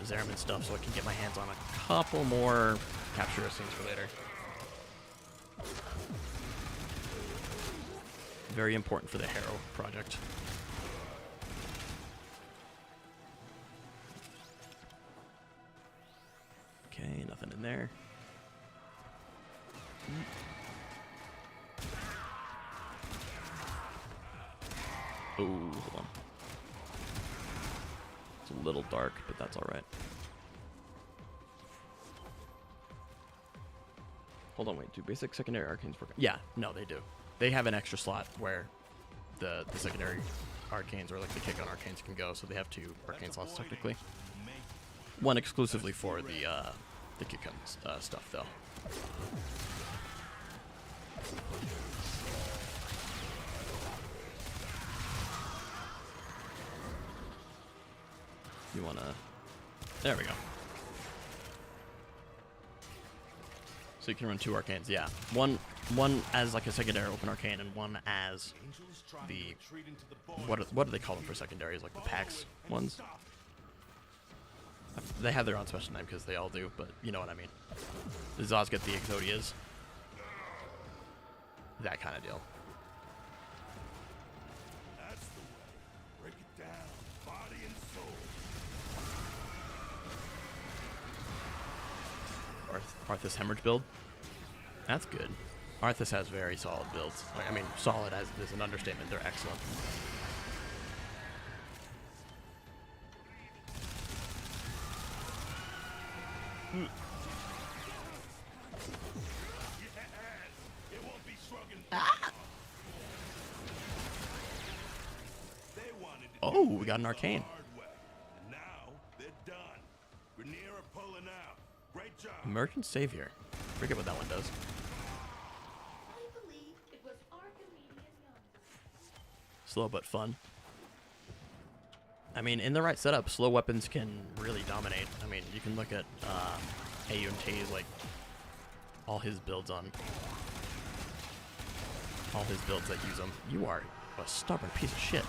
Speaker 1: Zariman stuff so I can get my hands on a couple more Captura Scenes for later. Very important for the Harrow project. Okay, nothing in there. Oh, hold on. It's a little dark, but that's alright. Hold on, wait. Do basic secondary arcanes work? Yeah, no, they do. They have an extra slot where the secondary arcanes, or like the kick on arcanes, can go, so they have 2 arcane slots technically. One exclusively for the kick on stuff, though. You wanna... There we go. So you can run 2 arcanes, yeah. One as like a secondary open arcane, and one as the... What do they call them for secondaries? Like the PAX ones? They have their own special name because they all do, but you know what I mean. The Zaz get the Exodias. That kind of deal.
Speaker 2: That's the way. Break it down, body and soul.
Speaker 1: Arthas Hemorrhage build. That's good. Arthas has very solid builds. I mean, solid as is an understatement. They're excellent.
Speaker 2: It won't be shrugging. They wanted to
Speaker 1: Oh, we got an arcane.
Speaker 2: hard way. And now they're done. Grenier are pulling out. Great job.
Speaker 1: Merchant Savior. Forget what that one does.
Speaker 8: I believe it was Archimedean yonder.
Speaker 1: Slow but fun. I mean, in the right setup, slow weapons can really dominate. I mean, you can look at Ayunte's, like, all his builds that use them. You are a stubborn piece of shit.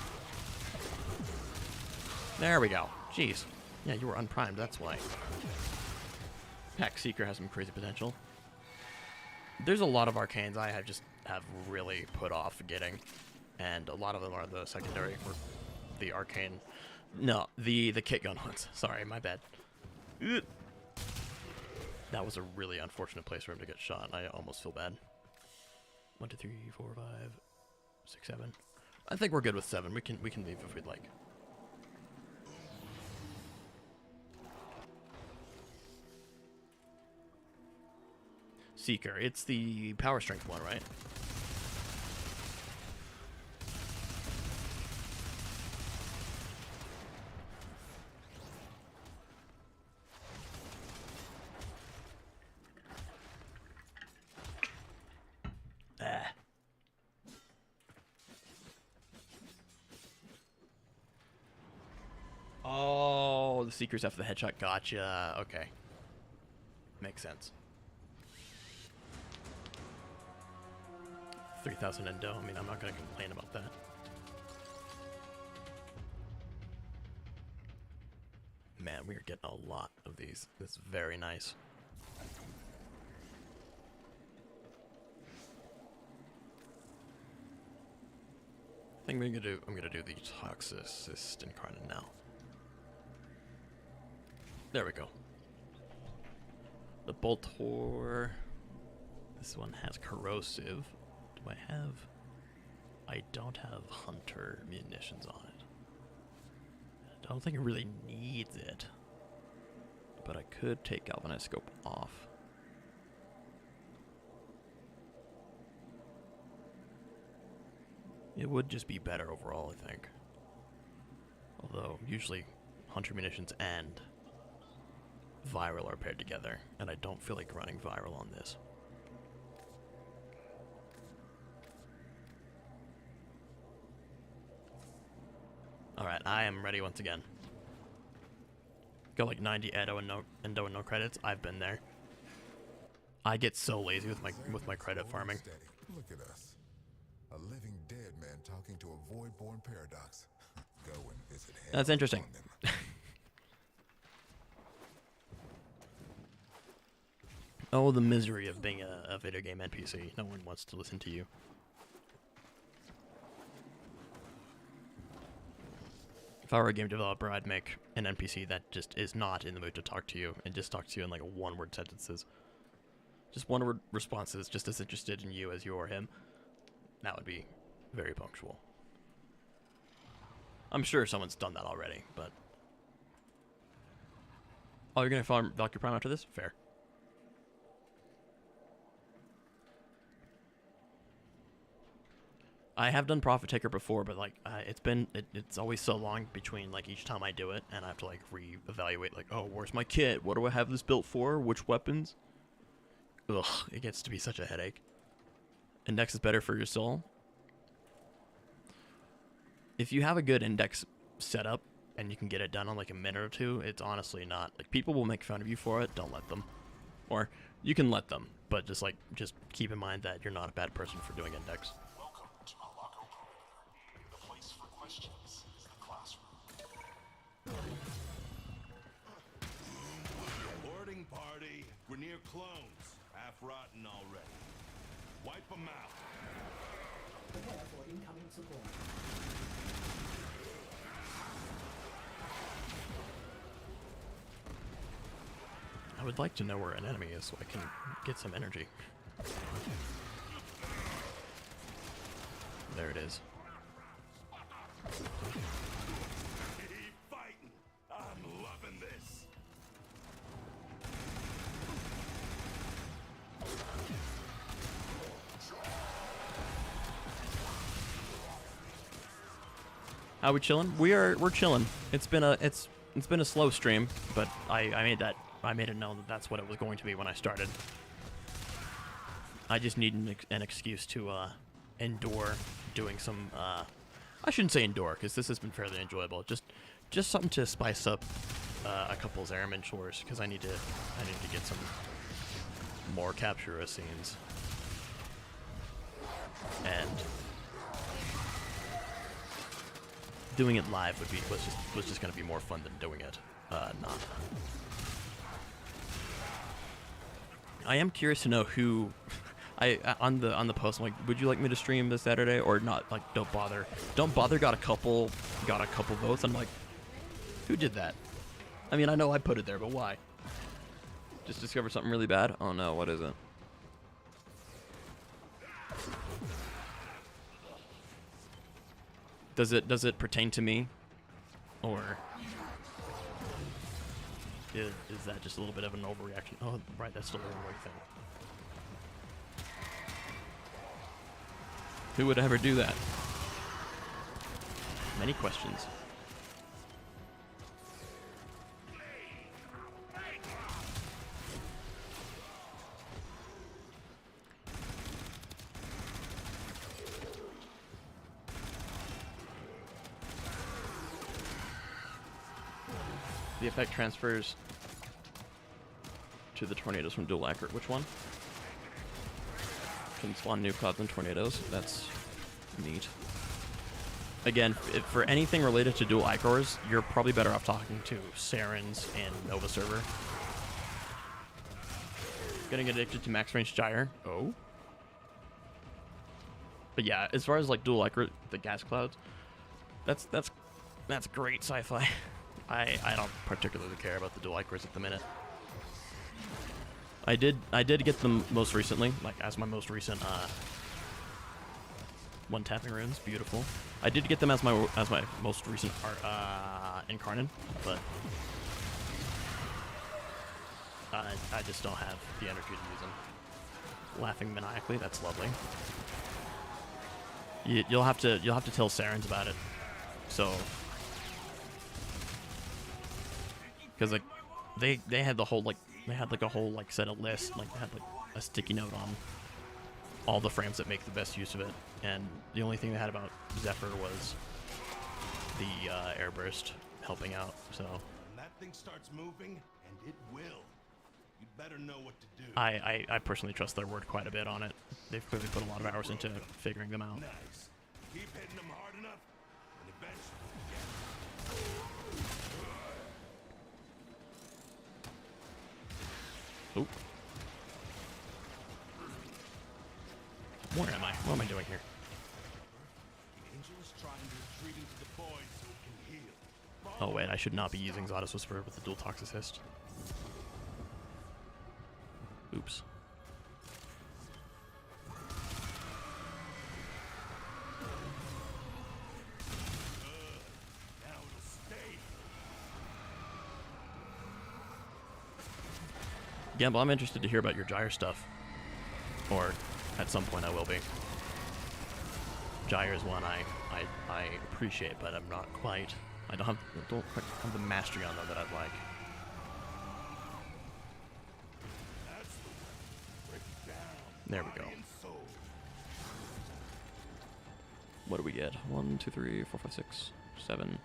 Speaker 1: There we go. Jeez. Yeah, you were unprimed, that's why. Pack Seeker has some crazy potential. There's a lot of arcanes I have really put off getting, and a lot of them are the secondary, or the arcane. No, the kit gun ones. Sorry, my bad. Ugh. That was a really unfortunate place for him to get shot. I almost feel bad. 1, 2, 3, 4, 5, 6, 7. I think we're good with 7. We can leave if we'd like. Seeker. It's the power strength one, right? Ah. Oh, the Seekers after the headshot. Gotcha. Okay. Makes sense. 3,000 endo. I mean, I'm not going to complain about that. Man, we are getting a lot of these. It's very nice. I think I'm gonna do the Toxicist Incarnate now. There we go. The Boltor. This one has corrosive. Do I have... I don't have hunter munitions on it. I don't think it really needs it. But I could take galvanized scope off. It would just be better overall, I think. Although, usually, hunter munitions and viral are paired together, and I don't feel like running viral on this. Alright, I am ready once again. Got like 90 endo and no credits. I've been there. I get so lazy with my credit farming.
Speaker 6: Steady. Look at us. A living dead man talking to a void-born paradox. Go and visit him.
Speaker 1: That's interesting. Oh, the misery of being a video game NPC. No one wants to listen to you. If I were a game developer, I'd make an NPC that just is not in the mood to talk to you and just talk to you in like one-word sentences. Just one-word responses, just as interested in you as you or him. That would be very punctual. I'm sure someone's done that already, but... Oh, you're gonna farm Valkyrie Prime after this? Fair. I have done Profit Taker before, but like it's always so long between like each time I do it, and I have to like re-evaluate like, oh, where's my kit? What do I have this built for? Which weapons? Ugh, it gets to be such a headache. Index is better for your soul. If you have a good index setup and you can get it done in like a minute or two, it's honestly not like people will make fun of you for it. Don't let them, or you can let them, but just keep in mind that you're not a bad person for doing index.
Speaker 2: Boarding party. We're near clones. Half rotten already. Wipe them out.
Speaker 7: Prepare for incoming support.
Speaker 1: I would like to know where an enemy is so I can get some energy. There it is.
Speaker 2: Keep fighting. I'm loving this.
Speaker 1: How we chilling? We're chilling. It's been a slow stream, but I made it known that that's what it was going to be when I started. I just need an excuse to endure doing some I shouldn't say endure, because this has been fairly enjoyable. Just something to spice up a couple Zariman chores, because I need to get some more Captura Scenes. And doing it live was just gonna be more fun than doing it not. I am curious to know who on the post, I'm like, would you like me to stream this Saturday or not? Like, don't bother. Got a couple votes. I'm like, who did that? I mean, I know I put it there, but why? Just discover something really bad? Oh no, what is it? Does it pertain to me, or is that just a little bit of an overreaction? Oh, right, that's still a runway thing. Who would ever do that? Many questions. The effect transfers to the tornadoes from dual accurate. Which one? Can spawn new clouds and tornadoes. That's neat. Again, for anything related to dual Icors, you're probably better off talking to Sarens and Nova Server. Getting addicted to max range gyre. Oh. But yeah, as far as like dual Icor, the gas clouds, that's great sci-fi. I don't particularly care about the dual Icors at the minute. I did get them most recently, like as my most recent one tapping runes, beautiful. I did get them as my most recent Incarnate, but I just don't have the energy to use them. Laughing maniacally, that's lovely. You'll have to tell Sarens about it. So, because like they had the whole a whole set of list, like they had like a sticky note on all the frames that make the best use of it, and the only thing they had about Zephyr was the airburst helping out. So
Speaker 2: When that thing starts moving, and it will, you better know what to do.
Speaker 1: I personally trust their word quite a bit on it. They've clearly put a lot of hours into figuring them out.
Speaker 2: Nice. Keep hitting them hard enough, and eventually.
Speaker 1: Oop. Where am I? What am I doing here?
Speaker 2: The angel is trying to retreat into the void so it can heal.
Speaker 1: Oh wait, I should not be using Zodis Whisper with the dual Toxicist. Oops.
Speaker 2: Now it'll stay.
Speaker 1: Gamble, I'm interested to hear about your Gyre stuff. Or, at some point I will be. Gyre is one I appreciate, but I'm not quite... I don't quite have the mastery on them that I'd like.
Speaker 2: That's the way. Break it down.
Speaker 1: There we go.
Speaker 2: Body and soul.
Speaker 1: What do we get? 1, 2, 3, 4, 5, 6, 7.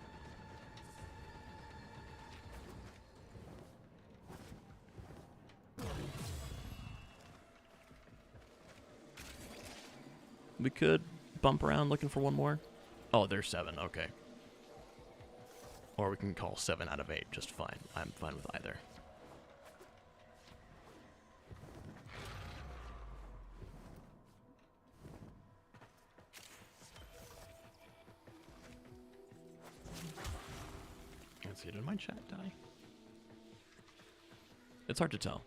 Speaker 1: We could bump around looking for one more. Oh, there's 7. Okay. Or we can call 7 out of 8 just fine. I'm fine with either. Let's see, did my chat die? It's hard to tell.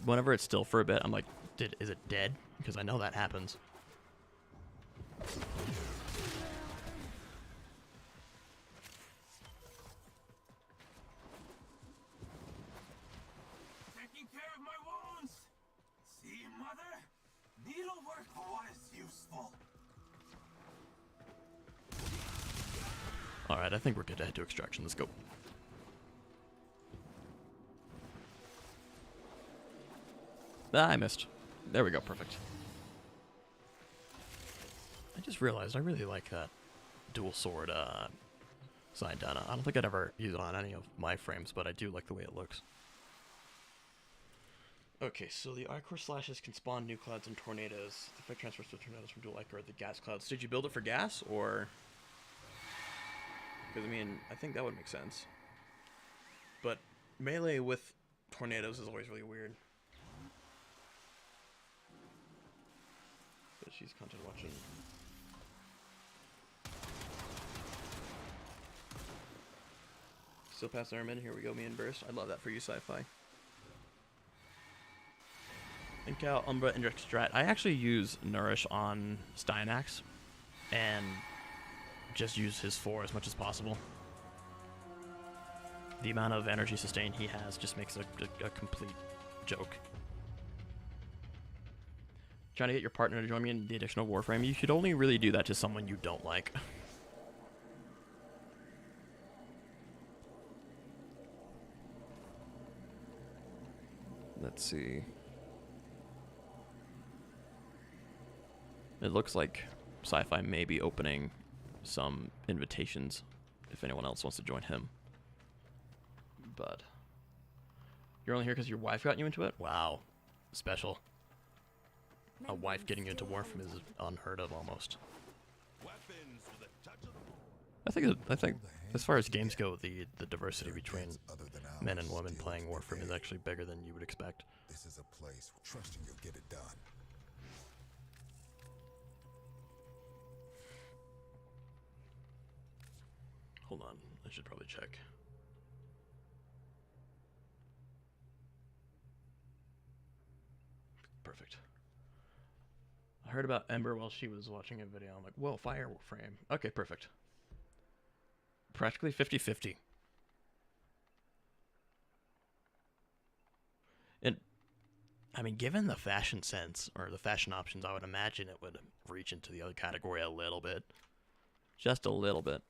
Speaker 1: Whenever it's still for a bit, I'm like, is it dead? Because I know that happens.
Speaker 2: Taking care of my wounds. See, mother? Needlework was useful.
Speaker 1: Alright, I think we're good to head to extraction. Let's go. Ah, I missed. There we go, perfect. I just realized I really like that dual sword SajinKahn. I don't think I'd ever use it on any of my frames, but I do like the way it looks. Okay, so the Ichor slashes can spawn new clouds and tornadoes. The effect transfers to tornadoes from dual Ichor or the gas clouds. Did you build it for gas, or...? Because, I mean, I think that would make sense. But melee with tornadoes is always really weird. But she's content watching. Still past Zariman, here we go, me and Burst. I love that for you, sci-fi. Incal, Umbra, and Strat. I actually use Nourish on Styanax, and just use his 4 as much as possible. The amount of energy sustain he has just makes a complete joke. Trying to get your partner to join me in the additional Warframe, you should only really do that to someone you don't like. Let's see. It looks like Sci-Fi may be opening some invitations if anyone else wants to join him. But you're only here because your wife got you into it? Wow. Special. A wife getting you into Warframe is unheard of almost.
Speaker 2: Weapons with a touch of
Speaker 1: I think as far as games go, the diversity between men and women playing Warframe is actually bigger than you would expect.
Speaker 6: This is a place trusting you'll get it done.
Speaker 1: Hold on, I should probably check. Perfect. I heard about Ember while she was watching a video. I'm like, whoa, fire frame. Okay, perfect. Practically 50-50. And, I mean, given the fashion sense, or the fashion options, I would imagine it would reach into the other category a little bit. Just a little bit.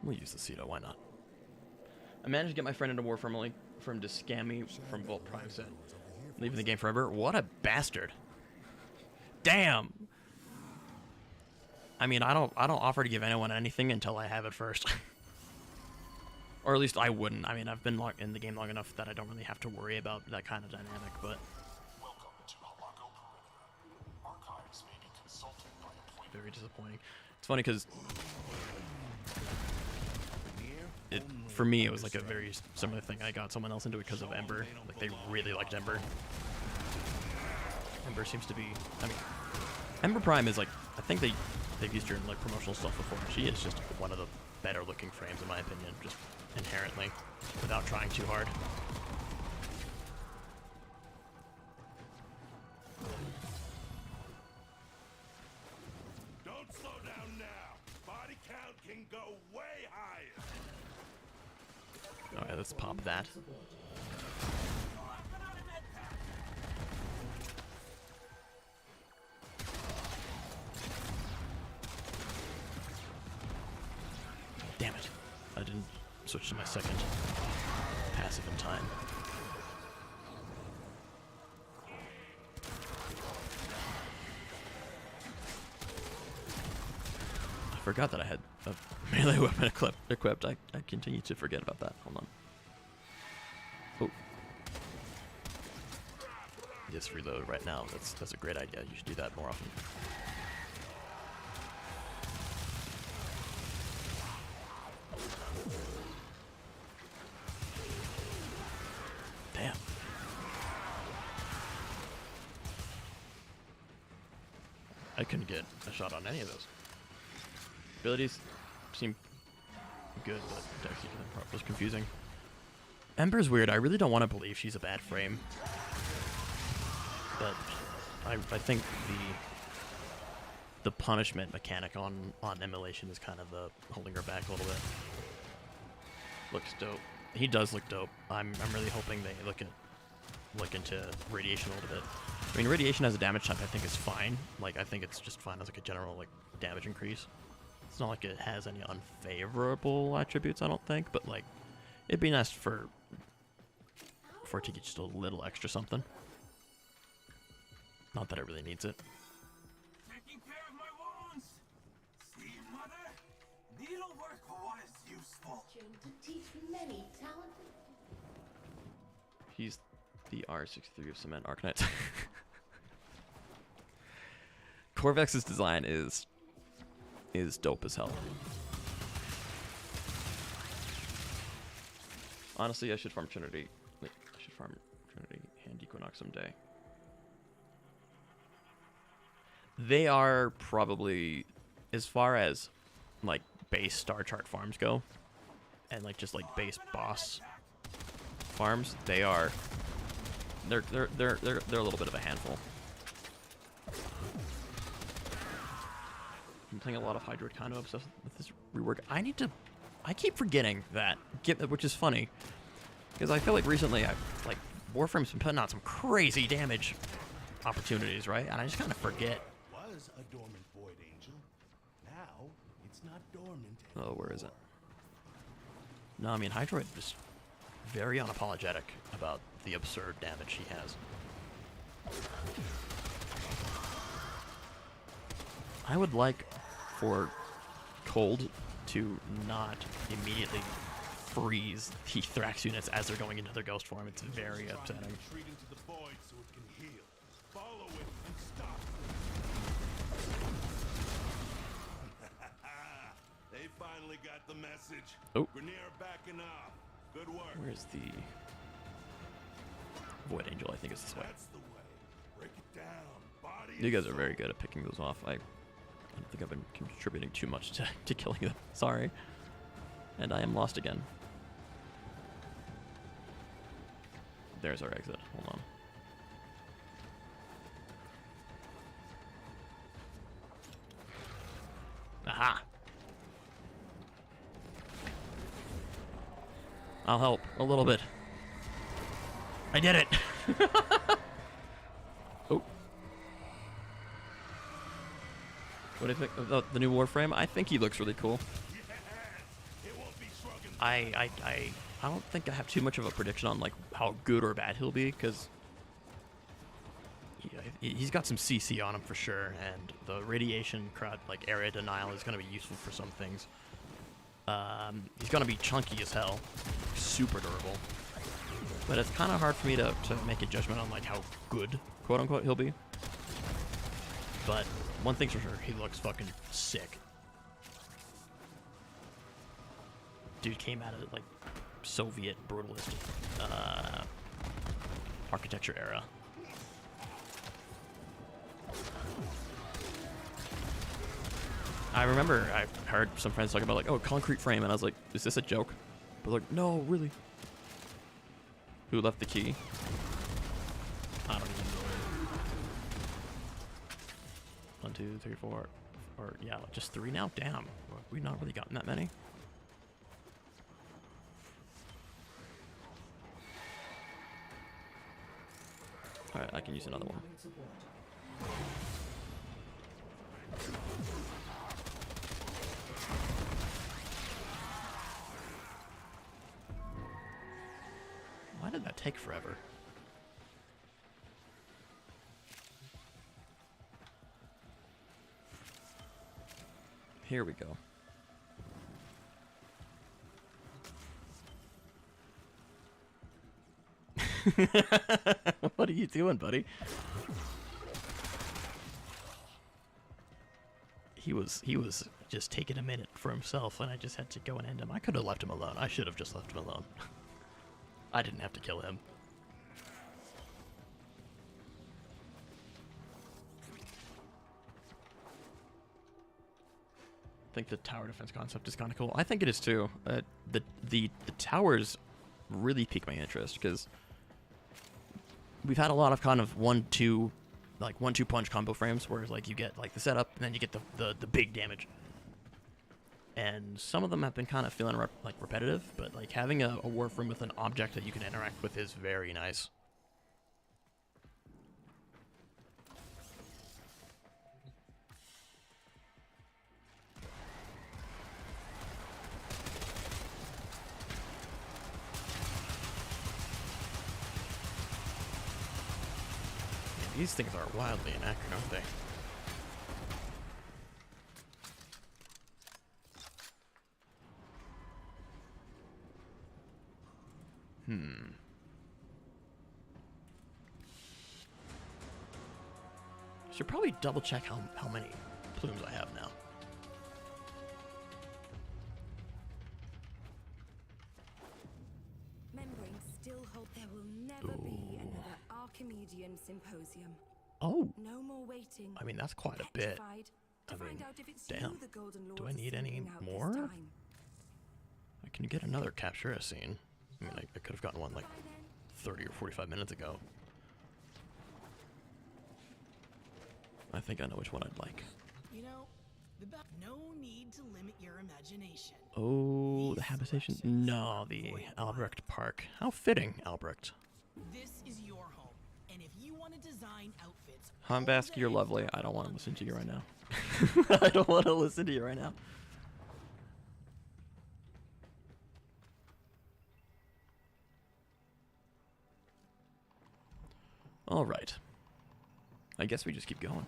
Speaker 1: We'll use the Cedo, why not? I managed to get my friend into Warframe only for him to scam me from Vault Prime set. Leaving the game forever? What a bastard. Damn! I mean, I don't offer to give anyone anything until I have it first. Or at least I wouldn't. I mean, I've been in the game long enough that I don't really have to worry about that kind of dynamic, but... Very disappointing. It's funny because... For me, it was like a very similar thing. I got someone else into it because of Ember. Like, they really liked Ember. Ember seems to be... I mean, Ember Prime is like... I think they've used her in like promotional stuff before. She is just one of the better looking frames in my opinion, just inherently, without trying too hard.
Speaker 2: Don't slow down now. Body count can go way higher.
Speaker 1: Alright, let's pop that. Damn it. I didn't switch to my second passive in time. I forgot that I had a melee weapon equipped. I continue to forget about that. Hold on. Oh. Just reload right now. That's a great idea. You should do that more often. Damn. I couldn't get a shot on any of those. Abilities seem good, but the execution was confusing. Ember's weird. I really don't want to believe she's a bad frame. But I think the punishment mechanic on Immolation is kind of holding her back a little bit. Looks dope. He does look dope. I'm really hoping they look into radiation a little bit. I mean, radiation as a damage type I think is fine. Like, I think it's just fine as like a general like damage increase. It's not like it has any unfavorable attributes, I don't think, but like it'd be nice for it to get just a little extra something. Not that it really needs it.
Speaker 2: Taking care of my wounds. See, mother? Needlework was useful.
Speaker 8: To teach many talented.
Speaker 1: He's the R63 of Cement Arcanite. Corvex's design is dope as hell. Honestly, I should farm Trinity. Wait, I should farm Trinity Hand Equinox someday. They are probably, as far as like base star chart farms go, and like just like base boss farms, they're a little bit of a handful. I'm playing a lot of Hydroid, kind of obsessed with this rework. I keep forgetting that, which is funny, because I feel like recently Warframe's been putting out some crazy damage opportunities, right? And I just kind of forget.
Speaker 2: Was a dormant void angel. Now it's not dormant.
Speaker 1: Oh, where is it? No, I mean Hydroid is very unapologetic about the absurd damage he has. I would like for Cold to not immediately freeze the Thrax units as they're going into their ghost form. It's very upsetting.
Speaker 2: Retreat into the void so it can heal. Follow it and stop. They finally got the message.
Speaker 1: Oh.
Speaker 2: Grenier backing off. Good work.
Speaker 1: Where's the Void Angel? I think it's this way.
Speaker 2: That's the way. Break it down. Body
Speaker 1: You guys are very good at picking those off. I don't think I've been contributing too much to killing them. Sorry. And I am lost again. There's our exit. Hold on. Aha! I'll help a little bit. I did it! Oh. What do you think of the new Warframe? I think he looks really cool. I don't think I have too much of a prediction on like how good or bad he'll be, because he's got some CC on him for sure, and the radiation crowd like area denial is going to be useful for some things. He's going to be chunky as hell, super durable, but it's kind of hard for me to make a judgment on like how good, quote unquote, he'll be. But one thing's for sure, he looks fucking sick. Dude came out of like Soviet brutalist architecture era. I remember I heard some friends talking about like, oh, concrete frame, and I was like, is this a joke? But like, no, really. Who left the key? I don't even know. 1, 2, 3, 4, or yeah, just 3 now. Damn, we've not really gotten that many. Alright, I can use another one. Why did that take forever? Here we go. What are you doing, buddy? He was just taking a minute for himself, and I just had to go and end him. I could have left him alone. I should have just left him alone. I didn't have to kill him. I think the tower defense concept is kind of cool. I think it is too. The towers really pique my interest, because we've had a lot of kind of 1-2 punch combo frames where like you get like the setup and then you get the big damage. And some of them have been kind of feeling like repetitive, but like having a Warframe with an object that you can interact with is very nice. Yeah, these things are wildly inaccurate, aren't they? Should probably double check how many plumes I have now.
Speaker 3: Membranes still hold. There will never be another Archimedean symposium.
Speaker 1: Oh.
Speaker 3: No more waiting.
Speaker 1: I mean, that's quite a bit. I mean, damn. Do I need any more? Can you get another Captura scene? I mean, I could have gotten one like 30 or 45 minutes ago. I think I know which one I'd like.
Speaker 5: You know, no need to limit your imagination.
Speaker 1: Oh, the habitation? No, the Albrecht Park. How fitting, Albrecht.
Speaker 5: This is your home, and if you want to design outfits,
Speaker 1: Humbask, you're lovely. I don't want to listen to you right now. I don't want to listen to you right now. All right. I guess we just keep going.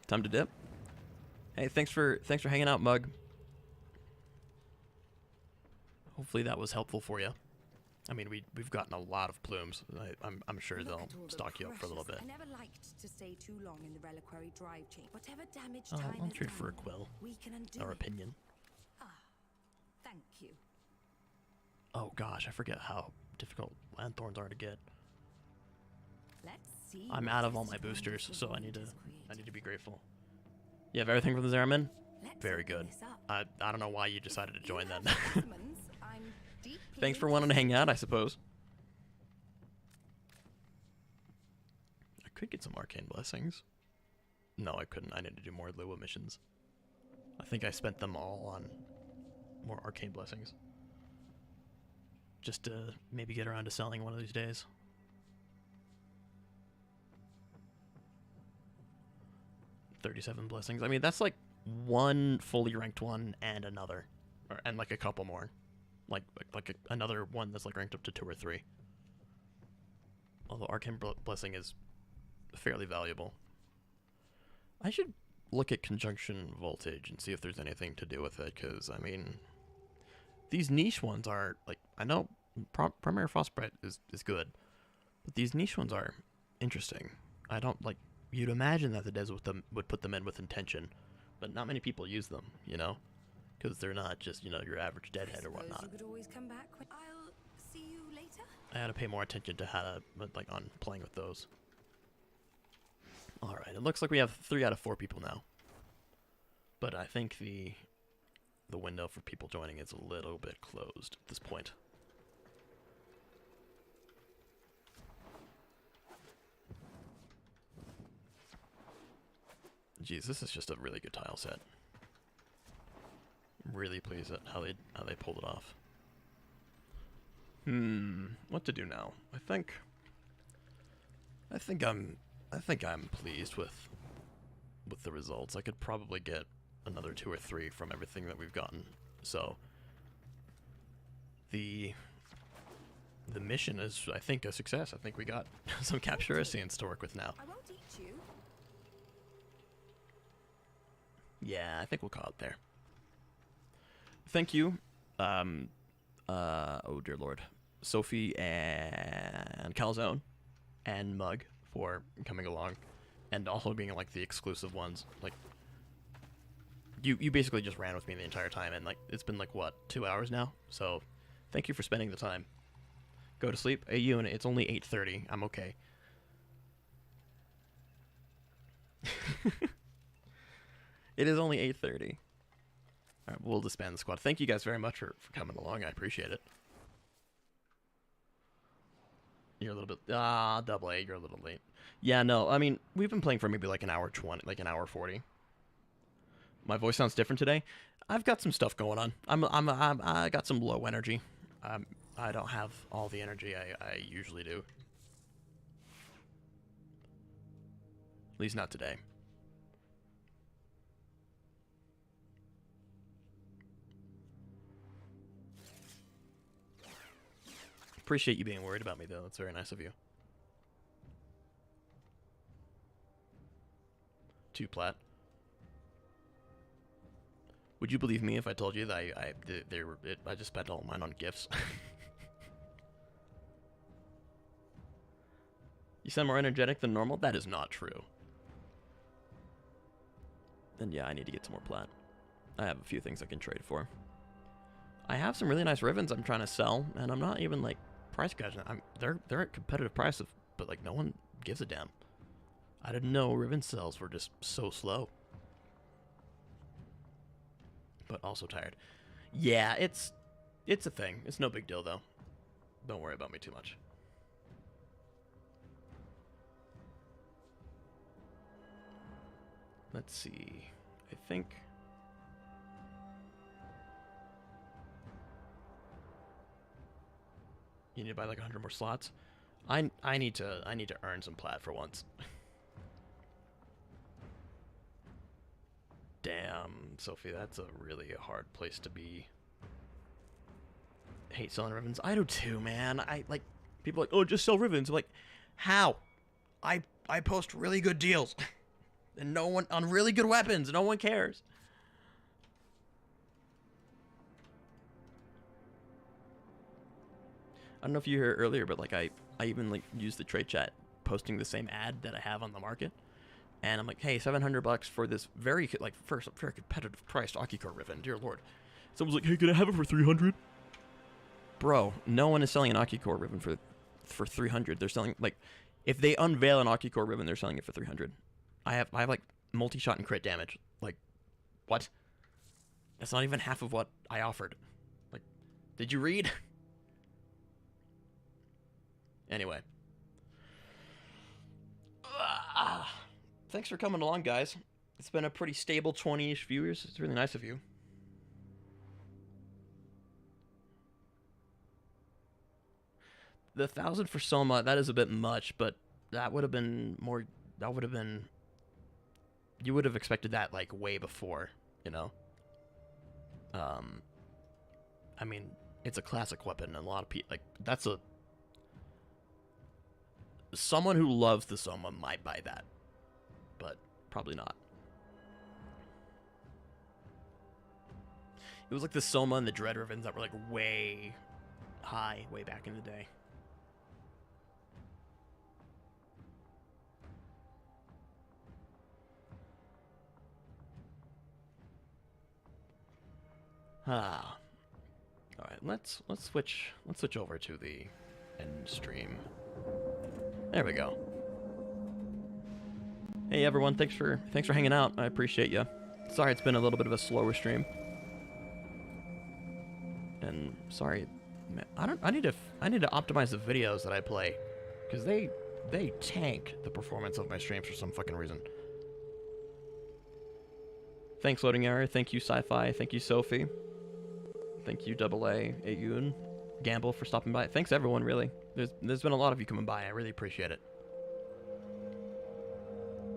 Speaker 1: Time to dip. Hey, thanks for hanging out, Mug. Hopefully that was helpful for you. I mean, we've gotten a lot of plumes. I'm sure they'll stock you up for a little bit.
Speaker 3: I never liked to stay too long in the reliquary drive chain. Whatever damage
Speaker 1: Oh,
Speaker 3: time
Speaker 1: I'll
Speaker 3: has
Speaker 1: trade for a
Speaker 3: done,
Speaker 1: quill.
Speaker 3: we can undo
Speaker 1: Or
Speaker 3: it.
Speaker 1: opinion.
Speaker 3: Thank you.
Speaker 1: Oh gosh, I forget how difficult lanthorns are to get.
Speaker 3: Let's see.
Speaker 1: I'm
Speaker 3: what
Speaker 1: out of all
Speaker 3: this
Speaker 1: my boosters,
Speaker 3: wonderful
Speaker 1: so I
Speaker 3: world
Speaker 1: need
Speaker 3: has
Speaker 1: to
Speaker 3: created.
Speaker 1: be grateful. You have everything from the Zariman?
Speaker 3: Let's
Speaker 1: Very
Speaker 3: open
Speaker 1: good.
Speaker 3: this up.
Speaker 1: I don't know why you decided to join
Speaker 3: You
Speaker 1: then.
Speaker 3: have specimens, I'm deeply
Speaker 1: Thanks for wanting to hang out, I
Speaker 3: interested.
Speaker 1: suppose. I could get some arcane blessings. No, I couldn't. I need to do more Lua missions. I think I spent them all on more arcane blessings. Just to maybe get around to selling one of these days. $37 blessings. I mean, that's like one fully ranked one and another, and like a couple more, like another one that's like ranked up to 2 or 3. Although arcane blessing is fairly valuable. I should look at conjunction voltage and see if there's anything to do with it, because I mean, these niche ones are like, I know primary frostbite is good, but these niche ones are interesting. I don't like. You'd imagine that the devs would put them in with intention, but not many people use them, you know, because they're not just, you know, your average deadhead or whatnot.
Speaker 3: You could always come back. I'll see you later.
Speaker 1: I had to pay more attention to how to, like, on playing with those. All right, it looks like we have 3 out of 4 people now, but I think the window for people joining is a little bit closed at this point. Jeez, this is just a really good tile set. I'm really pleased at how they pulled it off. What to do now? I think I'm pleased with the results. I could probably get another 2 or 3 from everything that we've gotten. So the mission is, I think, a success. I think we got some Captura Scenes to work with now.
Speaker 3: I won't eat you.
Speaker 1: Yeah, I think we'll call it there. Thank you, oh dear lord, Sophie and Calzone and Mug for coming along, and also being like the exclusive ones. Like, you basically just ran with me the entire time, and like it's been like what, 2 hours now. So, thank you for spending the time. Go to sleep, hey you, and it's only 8:30. I'm okay. It is only 8:30. All right, we'll disband the squad. Thank you guys very much for coming along. I appreciate it. You're a little bit... double A, you're a little late. Yeah, no, I mean, we've been playing for maybe like an hour 20, like an hour 40. My voice sounds different today. I've got some stuff going on. I got some low energy. I don't have all the energy I usually do. At least not today. Appreciate you being worried about me, though. That's very nice of you. 2 plat. Would you believe me if I told you that I just spent all mine on gifts? You sound more energetic than normal? That is not true. Then yeah, I need to get some more plat. I have a few things I can trade for. I have some really nice ribbons I'm trying to sell, and I'm not even like price gouging. They're at competitive prices, but like no one gives a damn. I didn't know ribbon sales were just so slow. But also tired. Yeah, it's a thing. It's no big deal though. Don't worry about me too much. Let's see. I think you need to buy like 100 more slots. I need to earn some plat for once. Damn, Sophie, that's a really hard place to be. I hate selling ribbons. I do too, man. I like people are like, oh, just sell ribbons. I'm like, how? I post really good deals, and no one on really good weapons. And no one cares. I don't know if you heard earlier, but like I even like use the trade chat, posting the same ad that I have on the market. And I'm like, hey, $700 for this very competitive priced Akicore ribbon. Dear Lord. Someone's like, hey, can I have it for 300? Bro, no one is selling an Akicore ribbon for 300. They're selling, like, if they unveil an Akicore ribbon, they're selling it for 300. I have like multi-shot and crit damage. Like, what? That's not even half of what I offered. Like, did you read? Anyway. Thanks for coming along, guys. It's been a pretty stable 20-ish viewers. It's really nice of you. The 1,000 for Soma, that is a bit much, but that would have been more... That would have been... You would have expected that, like, way before, you know? I mean, it's a classic weapon, and a lot of people... Like, that's a... Someone who loves the Soma might buy that. But probably not. It was like the Soma and the Dread Ribbons that were, like, way high, way back in the day. Ah. All right, let's switch over to the end stream. There we go. Hey everyone, thanks for hanging out. I appreciate you. Sorry it's been a little bit of a slower stream. And sorry, man, I need to optimize the videos that I play, cuz they tank the performance of my streams for some fucking reason. Thanks Loading Error, thank you Sci-Fi, thank you Sophie. Thank you AA, Ayun, Gamble for stopping by. Thanks everyone, really. There's been a lot of you coming by. I really appreciate it.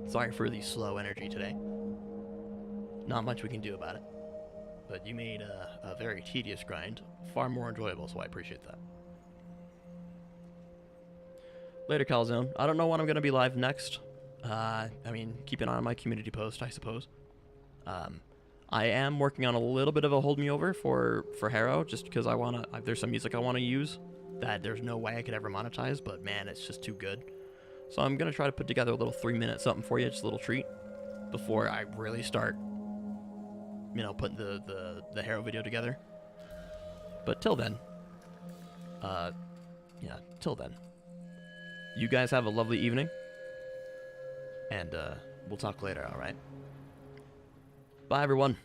Speaker 1: Sorry for the slow energy today. Not much we can do about it. But you made a very tedious grind far more enjoyable, so I appreciate that. Later, Calzone. I don't know when I'm going to be live next. I mean, keep an eye on my community post, I suppose. I am working on a little bit of a hold me over for Harrow, just because I want to... There's some music I want to use that there's no way I could ever monetize, but man, it's just too good. So I'm going to try to put together a little 3-minute something for you, just a little treat, before I really start, you know, putting the Harrow video together. But till then, yeah, till then, you guys have a lovely evening, and we'll talk later, alright? Bye, everyone.